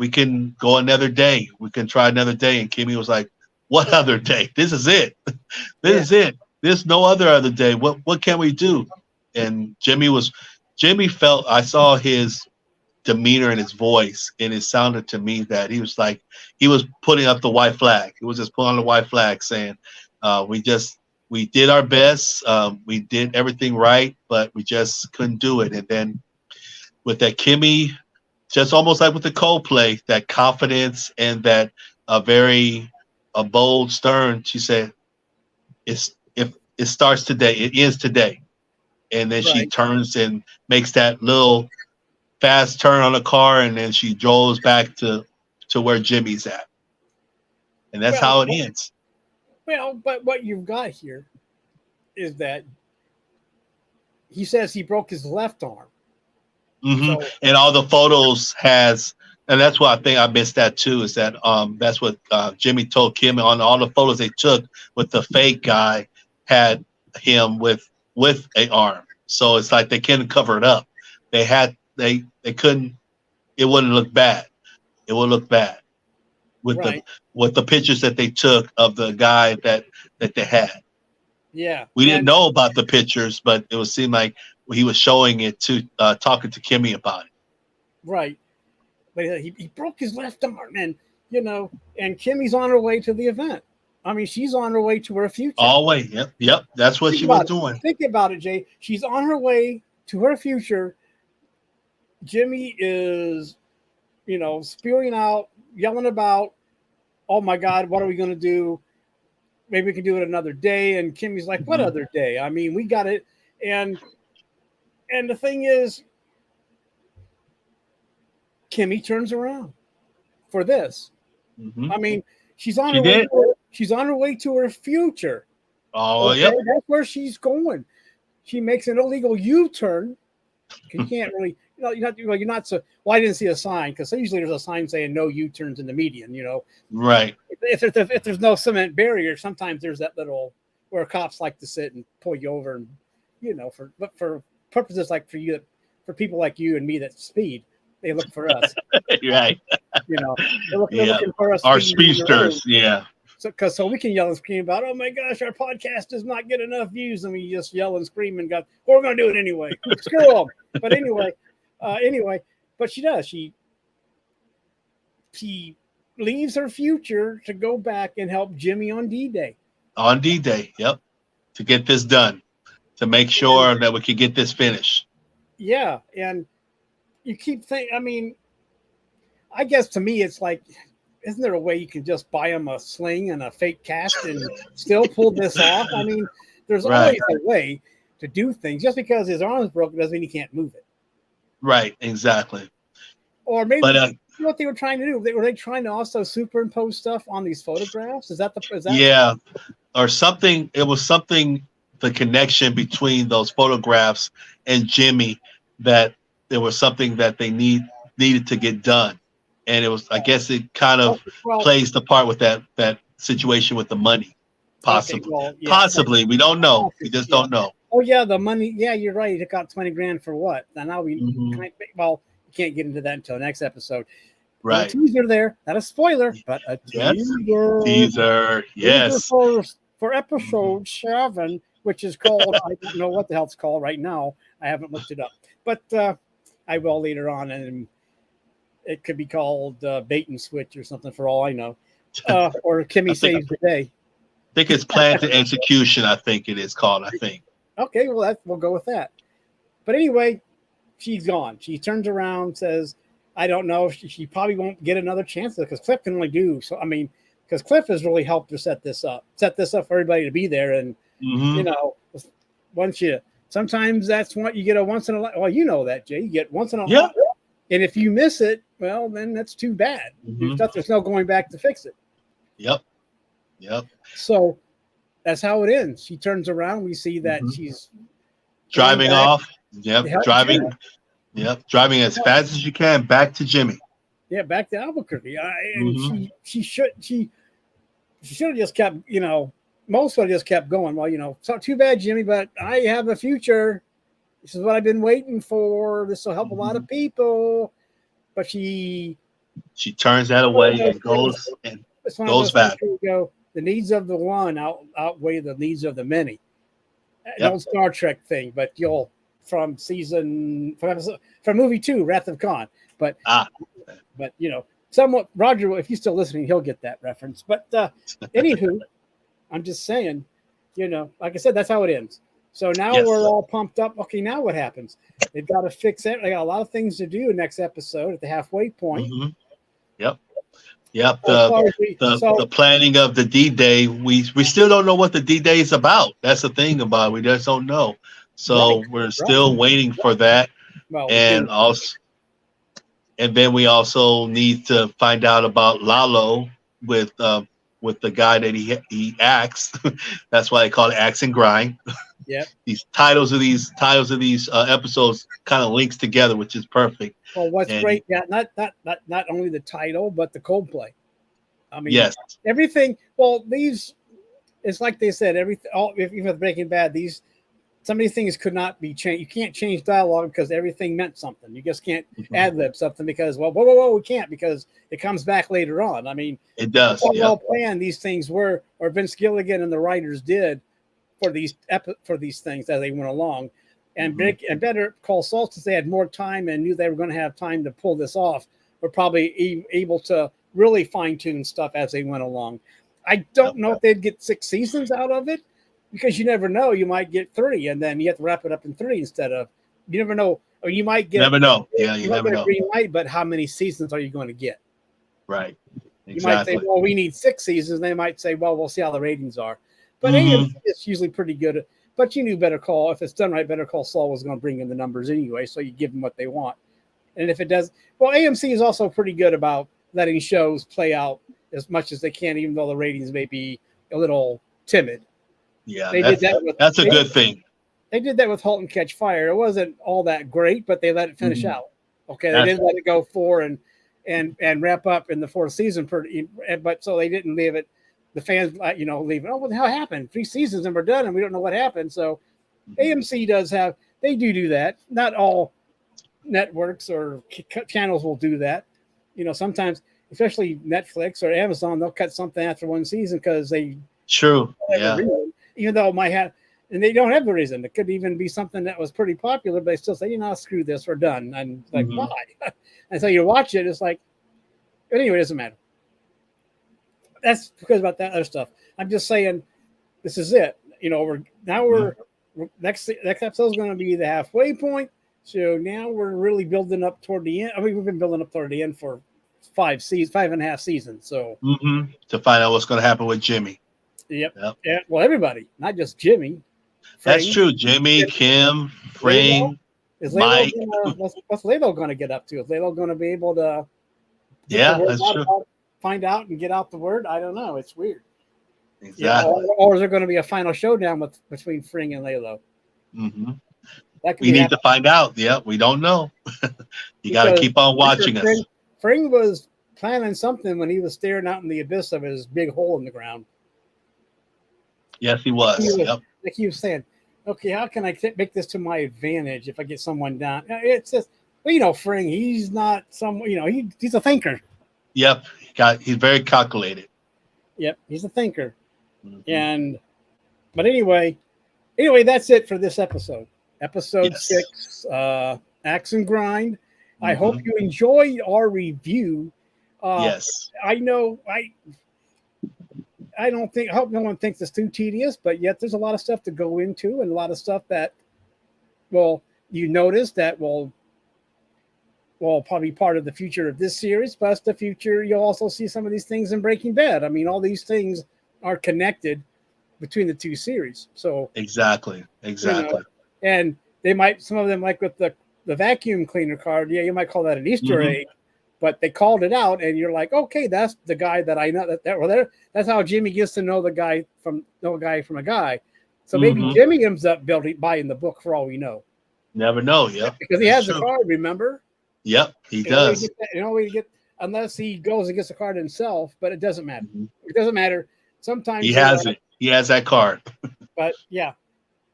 can go another day. We can try another day. And Kimmy was like, "What other day? This is it. This is it. There's no other day. What can we do?" And Jimmy felt, I saw his demeanor and his voice, and it sounded to me that he was like, he was putting up the white flag. He was just putting on the white flag saying, we did our best. We did everything right, but we just couldn't do it. And then with that Kimmy, just almost like with the Coldplay, that confidence and that very bold stern, she said, if it starts today, it ends today. And then she turns and makes that little fast turn on the car, and then she drove back to where Jimmy's at. And that's how it ends. Well, but what you've got here is that he says he broke his left arm. Mm-hmm. So, and all the photos has, and that's why I think I missed that too, is that that's what Jimmy told Kim on all the photos they took with the fake guy had him with an arm. So it's like they couldn't cover it up. They couldn't, it wouldn't look bad. It would look bad with the pictures that they took of the guy that they had. Yeah. We didn't know about the pictures, but it would seem like he was showing it to talking to Kimmy about it. Right. But he broke his left arm, and you know, and Kimmy's on her way to the event. I mean, she's on her way to her future. Always. Yep. That's what she was doing. Think about it, Jay. She's on her way to her future. Jimmy is, you know, spewing out, yelling about, "Oh my God, what are we going to do? Maybe we can do it another day." And Kimmy's like, "What other day? I mean, we got it." And the thing is, Kimmy turns around for this. Mm-hmm. I mean, she's on her way to her future. Oh, okay? Yep. That's where she's going. She makes an illegal U-turn. You can't really, you know, you're not so. Well, I didn't see a sign because usually there's a sign saying no U-turns in the median. You know, right? If there's no cement barrier, sometimes there's that little where cops like to sit and pull you over, and you know, for purposes like for people like you and me that speed. They look for us, right? You know, they're looking for us. Our speedsters, yeah. So we can yell and scream about, "Oh my gosh, our podcast does not get enough views," and we just yell and scream and go, "Well, we're going to do it anyway." Screw them. But anyway, but she does. She leaves her future to go back and help Jimmy on D-Day. On D-Day, yep. To get this done. To make sure that we can get this finished. Yeah, and you keep thinking, I mean, I guess to me it's like, isn't there a way you can just buy him a sling and a fake cast and still pull this off? I mean, there's always a way to do things. Just because his arm is broken doesn't mean he can't move it. Right, exactly. Or maybe you know what they were trying to do? Were they trying to also superimpose stuff on these photographs? Is that yeah, or something? It was something, the connection between those photographs and Jimmy, that there was something that they needed to get done. And it was, I guess it kind of plays the part with that situation with the money. Possibly. Okay, possibly. We don't know. We just don't know. Oh, yeah, the money. Yeah, you're right. He took out 20 grand for what? Now we you can't get into that until next episode. Right. A teaser there. Not a spoiler, but a teaser. Teaser. Yes. For episode 7, which is called, I don't know what the hell it's called right now. I haven't looked it up. But I will later on, and it could be called Bait and Switch or something for all I know. Or Kimmy Saves the Day. I think it's Plan to Execution, I think it is called, I think. Okay, well, we'll go with that. But anyway, she's gone. She turns around, says, I don't know. She probably won't get another chance because Cliff can only do so. I mean, because Cliff has really helped her set this up for everybody to be there. And, you know, sometimes that's what you get a once in a life. Well, you know that, Jay. You get once in a life. And if you miss it, well, then that's too bad. There's no going back to fix it. Yep. So that's how it ends. She turns around. We see that she's driving off. Yep. Driving. Yep. Driving as fast as you can back to Jimmy. Yeah, back to Albuquerque. And she should have just kept, you know, most would have just kept going. Well, you know, so too bad, Jimmy, but I have a future. This is what I've been waiting for. This will help a lot of people. But she turns that away and goes back. The needs of the one outweigh the needs of the many. An old Star Trek thing, but from movie 2, Wrath of Khan. But you know, somewhat Roger, if he's still listening, he'll get that reference. But anywho, I'm just saying, you know, like I said, that's how it ends. So now we're all pumped up. Okay, now what happens? They've got to fix it. They got a lot of things to do next episode at the halfway point. Yep. The planning of the D-Day. We still don't know what the D-Day is about. That's the thing about it. We just don't know. So we're still waiting for that. Well, and then we also need to find out about LALO with the guy that he acts. That's why they call it Axe and Grind. Yeah. These titles of these episodes kind of links together, which is perfect. Well, what's great, not only the title, but the Coldplay. I mean, everything. Well, it's like they said, even with Breaking Bad, some of these things could not be changed. You can't change dialogue because everything meant something. You just can't ad-lib something because, whoa, we can't because it comes back later on. I mean, it does. Well planned these things were, or Vince Gilligan and the writers did for these things as they went along. And Better Call Saul, since they had more time and knew they were going to have time to pull this off, were probably able to really fine-tune stuff as they went along. I don't know if they'd get 6 seasons out of it, because you never know. You might get 3, and then you have to wrap it up in 3 instead of. You never know, or you might get. Never know. Yeah, you never know. Green light, but how many seasons are you going to get? Right. Exactly. You might say, well, we need 6 seasons. They might say, well, we'll see how the ratings are. But it's usually pretty good. But you knew Better Call, if it's done right, Better Call Saul was going to bring in the numbers anyway, so you give them what they want. And if it does, well, AMC is also pretty good about letting shows play out as much as they can, even though the ratings may be a little timid. Yeah, that's a good thing. They did that with *Halt and Catch Fire*. It wasn't all that great, but they let it finish out. Okay, they didn't let it go 4 and wrap up in the 4th season. But so they didn't leave it. The fans, leave it. Oh, what the hell happened? 3 seasons and we're done, and we don't know what happened. So AMC does have. They do that. Not all networks or channels will do that. You know, sometimes, especially Netflix or Amazon, they'll cut something after 1 season because they. True. Yeah. Even though it might have, and they don't have a reason. It could even be something that was pretty popular, but they still say, screw this, we're done. And like, why? And so you watch it, it's like, but anyway, it doesn't matter. that's because about that other stuff. I'm just saying, this is it. You know, we're next episode is going to be the halfway point. So now we're really building up toward the end. I mean, we've been building up toward the end for 5.5 seasons. So to find out what's going to happen with Jimmy. Yep. Yeah. Well, everybody, not just Jimmy. That's true. Jimmy, Kim, Fring, Mike. What's LALO going to get up to? Is LALO going to be able to? That's true. Find out and get out the word. I don't know. It's weird. Exactly. Or is there going to be a final showdown between Fring and LALO? We need to find out. Yeah, we don't know. You got to keep on watching us. Fring was planning something when he was staring out in the abyss of his big hole in the ground. Yes, he was. Like he was saying, okay, how can I make this to my advantage if I get someone down? It's just, well, you know, Fring, he's not he's a thinker. Yep, he's very calculated. Yep, he's a thinker. But anyway, that's it for this episode. Episode 6, Axe and Grind. I hope you enjoyed our review. Yes. I know I hope no one thinks it's too tedious, but yet there's a lot of stuff to go into and a lot of stuff that, well, you notice that will probably part of the future of this series, plus the future, you'll also see some of these things in Breaking Bad. I mean, all these things are connected between the two series. So exactly. You know, and they might, some of them, like with the vacuum cleaner card, you might call that an Easter egg, but they called it out, and you're like, okay, that's the guy that I know. That's how Jimmy gets to know a guy from a guy. So maybe Jimmy ends up buying the book for all we know. Never know, because he has the card. Remember? Yep, he does. Unless he goes and gets the card himself, but it doesn't matter. It doesn't matter. Sometimes he has it. He has that card. But yeah.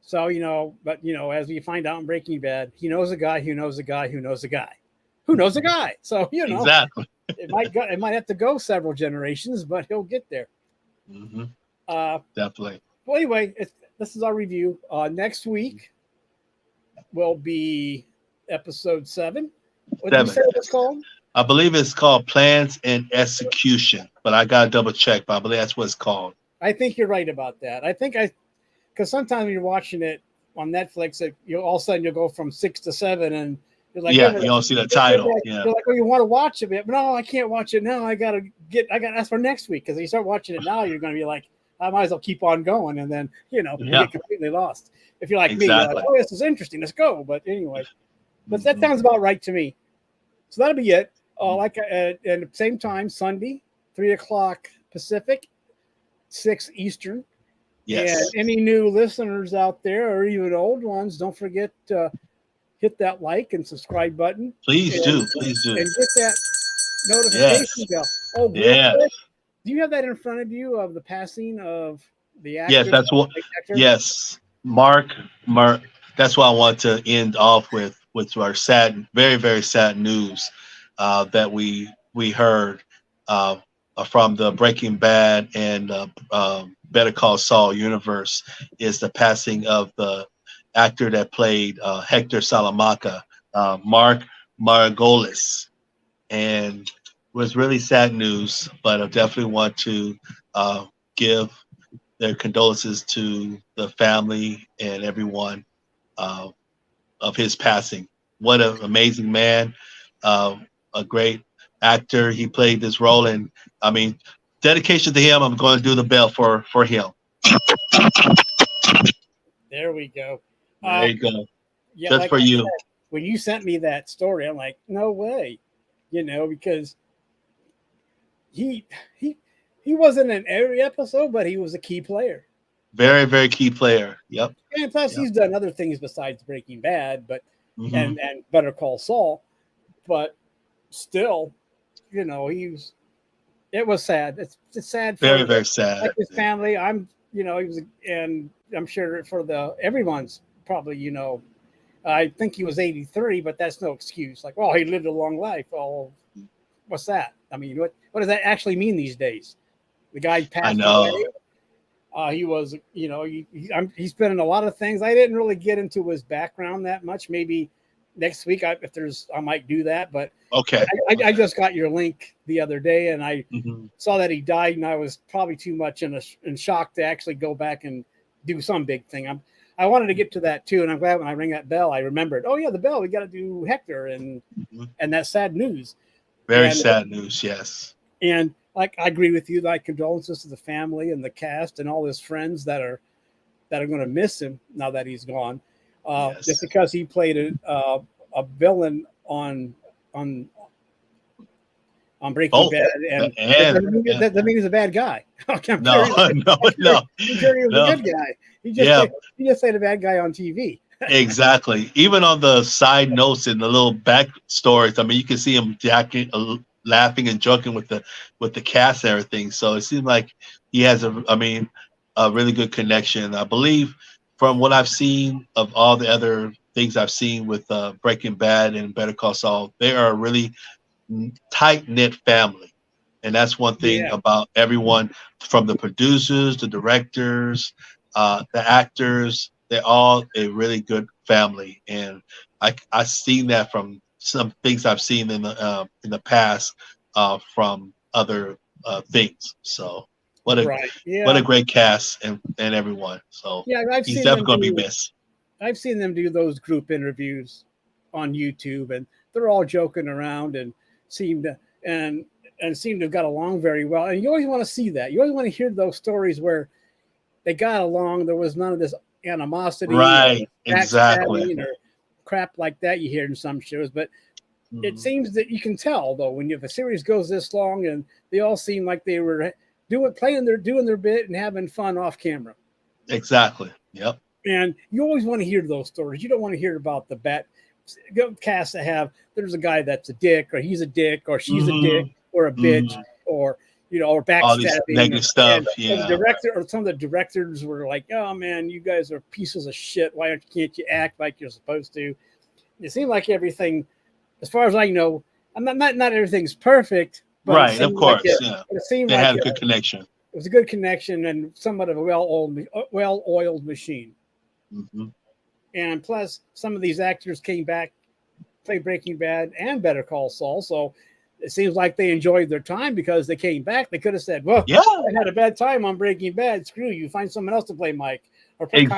So, as we find out in Breaking Bad, he knows a guy who knows a guy who knows a guy who knows a guy. So, exactly. it might have to go several generations, but he'll get there. Definitely. Well, anyway, this is our review. Next week will be episode 7. What did you say it was called? I believe it's called Plans and Execution, but I got to double check, but I believe that's what it's called. I think you're right about that. Because sometimes when you're watching it on Netflix, all of a sudden you'll go from 6 to 7, and you're like, you don't see the title. You're like, well, you want to watch it, but no, I can't watch it now. I gotta ask for next week, because if you start watching it now, you're going to be like, I might as well keep on going, and then you get completely lost. If you're like me, you're like, oh, this is interesting, let's go. But anyway, but that sounds about right to me. So that'll be it. At the same time, Sunday, 3:00 Pacific, 6 Eastern. Yes. And any new listeners out there, or even old ones, don't forget to hit that like and subscribe button. Please do. And get that notification bell. Oh, yeah. Do you have that in front of you of the passing of the actor? Yes, that's what. Yes, Mark. That's what I want to end off with our sad, very, very sad news that we heard from the Breaking Bad and Better Call Saul universe, is the passing of the actor that played Hector Salamanca, Mark Margolis, and it was really sad news. But I definitely want to give their condolences to the family and everyone of his passing. What an amazing man, a great actor. He played this role, and I mean, dedication to him. I'm going to do the bell for him. There we go. There you go. Yeah, just for you. Said, when you sent me that story, I'm like, no way, because he wasn't in every episode, but he was a key player. Very, very key player. Yep. And plus, he's done other things besides Breaking Bad, but and Better Call Saul, but still, it was sad. It's sad. Very, very sad. Like his family. He was, and I'm sure for everyone's probably, I think he was 83, but that's no excuse. Like, well, he lived a long life. Well, what's that? I mean, what does that actually mean these days? The guy passed away. He was, he's been in a lot of things. I didn't really get into his background that much. Maybe next week, I might do that. But Okay. I just got your link the other day, and I Mm-hmm. saw that he died, and I was probably too much in shock to actually go back and do some big thing. I wanted to get to that too, and I'm glad when I rang that bell, I remembered. Oh yeah, the bell. We got to do Hector and that sad news. Very sad news. Yes. And like I agree with you. Like condolences to the family and the cast and all his friends that are going to miss him now that he's gone. Yes. Just because he played a villain on Breaking Bad, and that means he's a bad guy. No. He was a good guy. He just played a bad guy on TV. Exactly. Even on the side notes and the little back stories, I mean, you can see him laughing and joking with the cast and everything. So it seems like he has a really good connection. I believe from what I've seen of all the other things I've seen with Breaking Bad and Better Call Saul, they are a really tight-knit family. And that's one thing about everyone, from the producers, the directors, the actors. They're all a really good family. And I've seen that from some things I've seen in the past from other things. So what a great cast and everyone. So he's definitely going to be missed. I've seen them do those group interviews on YouTube, and they're all joking around and seem to have got along very well. And you always want to see that. You always want to hear those stories where they got along. There was none of this animosity, right? Exactly, or crap like that you hear in some shows. But it seems that you can tell though when if a series goes this long, and they all seem like they were doing their bit and having fun off camera. Exactly. Yep. And you always want to hear those stories. You don't want to hear about the bad cast that there's a guy that's a dick, or he's a dick, or she's a dick, or a bitch, or or backstabbing, all this negative stuff. The director or some of the directors were like, "Oh man, you guys are pieces of shit. Why can't you act like you're supposed to?" It seemed like everything, as far as I know, not everything's perfect, but right, of course, it seemed they like had a good connection. It was a good connection and somewhat of a well-oiled machine. Mm-hmm. And plus, some of these actors came back, played Breaking Bad and Better Call Saul. So it seems like they enjoyed their time because they came back. They could have said, "Well, I had a bad time on Breaking Bad. Screw you. Find someone else to play Mike, or find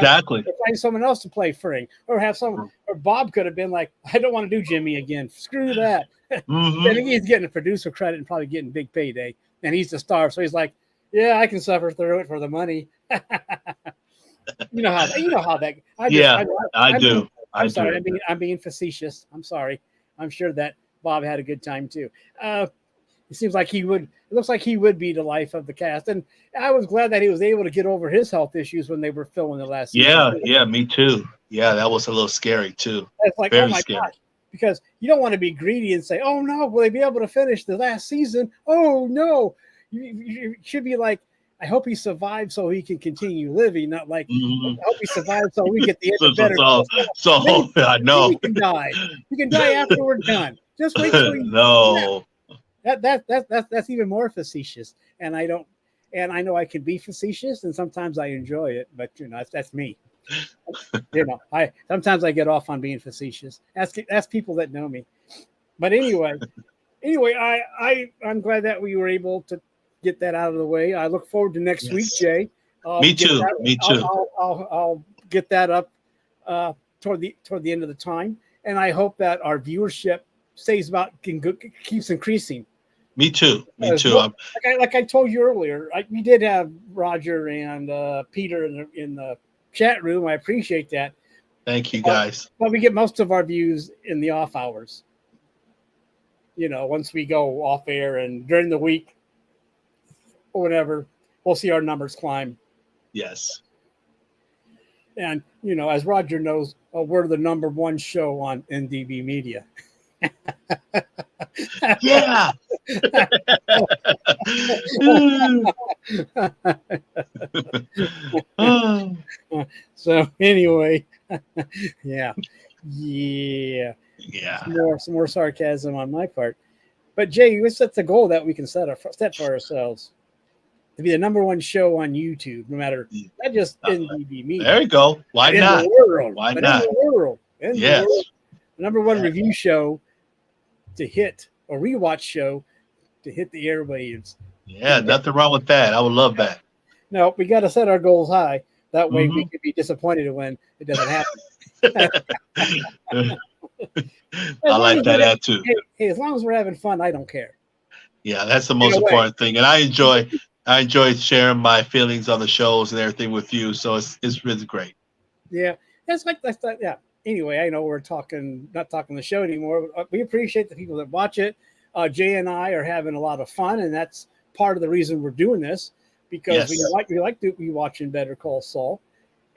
someone else to play Fring, or have someone." Or Bob could have been like, "I don't want to do Jimmy again. Screw that." Mm-hmm. I think he's getting a producer credit and probably getting big payday, and he's the star. So he's like, "Yeah, I can suffer through it for the money." You know how that. I do. I'm sorry. I'm being facetious. I'm sorry. I'm sure that Bob had a good time too. It seems like he would. It looks like he would be the life of the cast, and I was glad that he was able to get over his health issues when they were filming the last season. Yeah, me too. Yeah, that was a little scary too. It's like, very scary. God. Because you don't want to be greedy and say, "Oh no, will they be able to finish the last season?" Oh no, you should be like, "I hope he survives so he can continue living," not like, "I hope he survives so we get the end better." I know. He can die. He can die after we're done. Just wait till you. No. That's even more facetious, and I know I can be facetious, and sometimes I enjoy it, but that's me. Sometimes I get off on being facetious. Ask people that know me. But anyway, I'm glad that we were able to get that out of the way. I look forward to next week, Jay. Me too. I'll get that up toward the end of the time, and I hope that our viewership keeps increasing. Me too. Like I told you earlier, we did have Roger and Peter in the chat room. I appreciate that. Thank you, guys. But we get most of our views in the off hours. Once we go off air and during the week or whatever, we'll see our numbers climb. Yes. And, as Roger knows, we're the number one show on NDB Media. Yeah. So anyway, yeah. Some more sarcasm on my part. But Jay, that's the goal that we can set for ourselves, to be the number one show on YouTube, no matter not just NDB Media. There you go. Why not? In the world. Why not? In the world. number one review show to hit, or rewatch show to hit the airwaves. Yeah, nothing wrong with that. I would love that. No, we got to set our goals high. That way we Mhm. can be disappointed when it doesn't happen. I like that attitude. Hey, as long as we're having fun, I don't care. Yeah, that's the most important thing. And I enjoy sharing my feelings on the shows and everything with you. So it's really great. Yeah, that's that. Yeah. Anyway, I know we're not talking the show anymore. We appreciate the people that watch it. Jay and I are having a lot of fun, and that's part of the reason we're doing this, because we like to be watching Better Call Saul,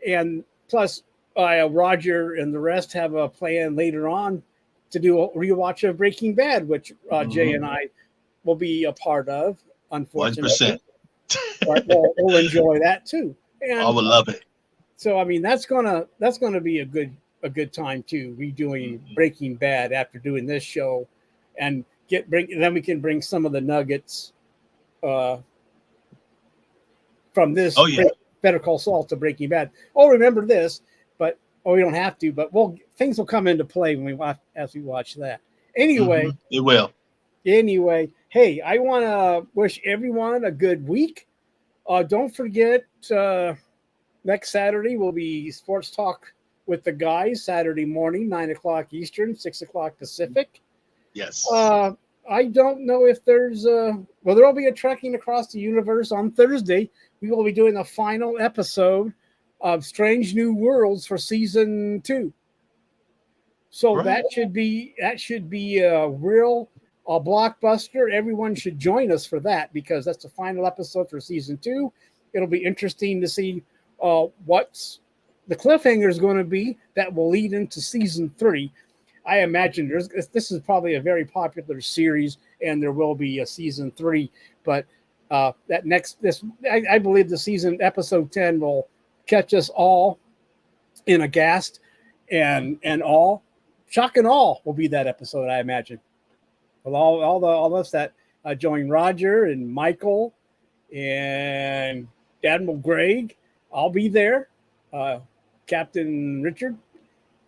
and plus Roger and the rest have a plan later on to do a rewatch of Breaking Bad, which Jay and I will be a part of. Unfortunately, 100%. But we'll enjoy that too. And I would love it. so I mean that's gonna be a good time too, redoing Breaking Bad after doing this show, and then we can bring some of the nuggets from this Better Call Saul to Breaking Bad. Oh, remember this, but we don't have to, but things will come into play as we watch that. Anyway, it will. Anyway, hey, I want to wish everyone a good week. Don't forget, next Saturday will be Sports Talk with the guys, Saturday morning, 9 o'clock Eastern, 6 o'clock Pacific. Yes. I don't know if there's there will be a Trekking Across the Universe on Thursday. We will be doing the final episode of Strange New Worlds for season 2. So that should be a real blockbuster. Everyone should join us for that, because that's the final episode for season 2. It'll be interesting to see what's the cliffhanger is going to be that will lead into season 3. I imagine this is probably a very popular series, and there will be a season 3. But I believe the season episode 10 will catch us all in a gasp, and all shock and awe will be that episode. I imagine. Well, all of us that join Roger and Michael and Admiral Greg, I'll be there. Captain Richard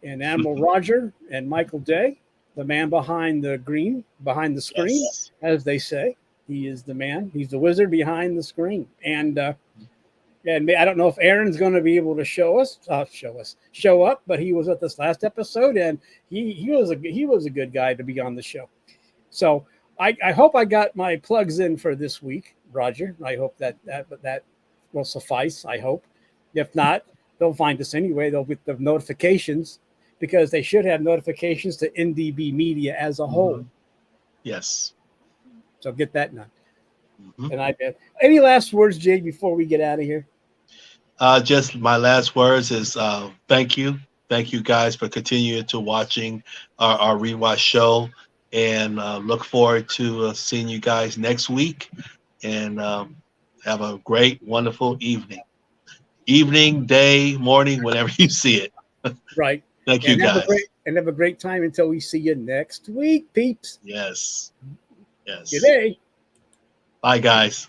and Admiral Roger and Michael Day, the man behind the screen, as they say. He is the man. He's the wizard behind the screen. And I don't know if Aaron's going to be able to show up, but he was at this last episode, and he was a good guy to be on the show. So I hope I got my plugs in for this week, Roger. I hope that will suffice. I hope. If not, they'll find us anyway. They'll get the notifications, because they should have notifications to NDB Media as a whole. Yes. So get that done. And any last words, Jay, before we get out of here? Just my last words is thank you. Thank you guys for continuing to watching our Rewatch show, and look forward to seeing you guys next week, and have a great, wonderful evening, day, morning, whenever you see it. Right. Thank you, guys. Have a great time until we see you next week, peeps. Yes. Good day. Bye, guys.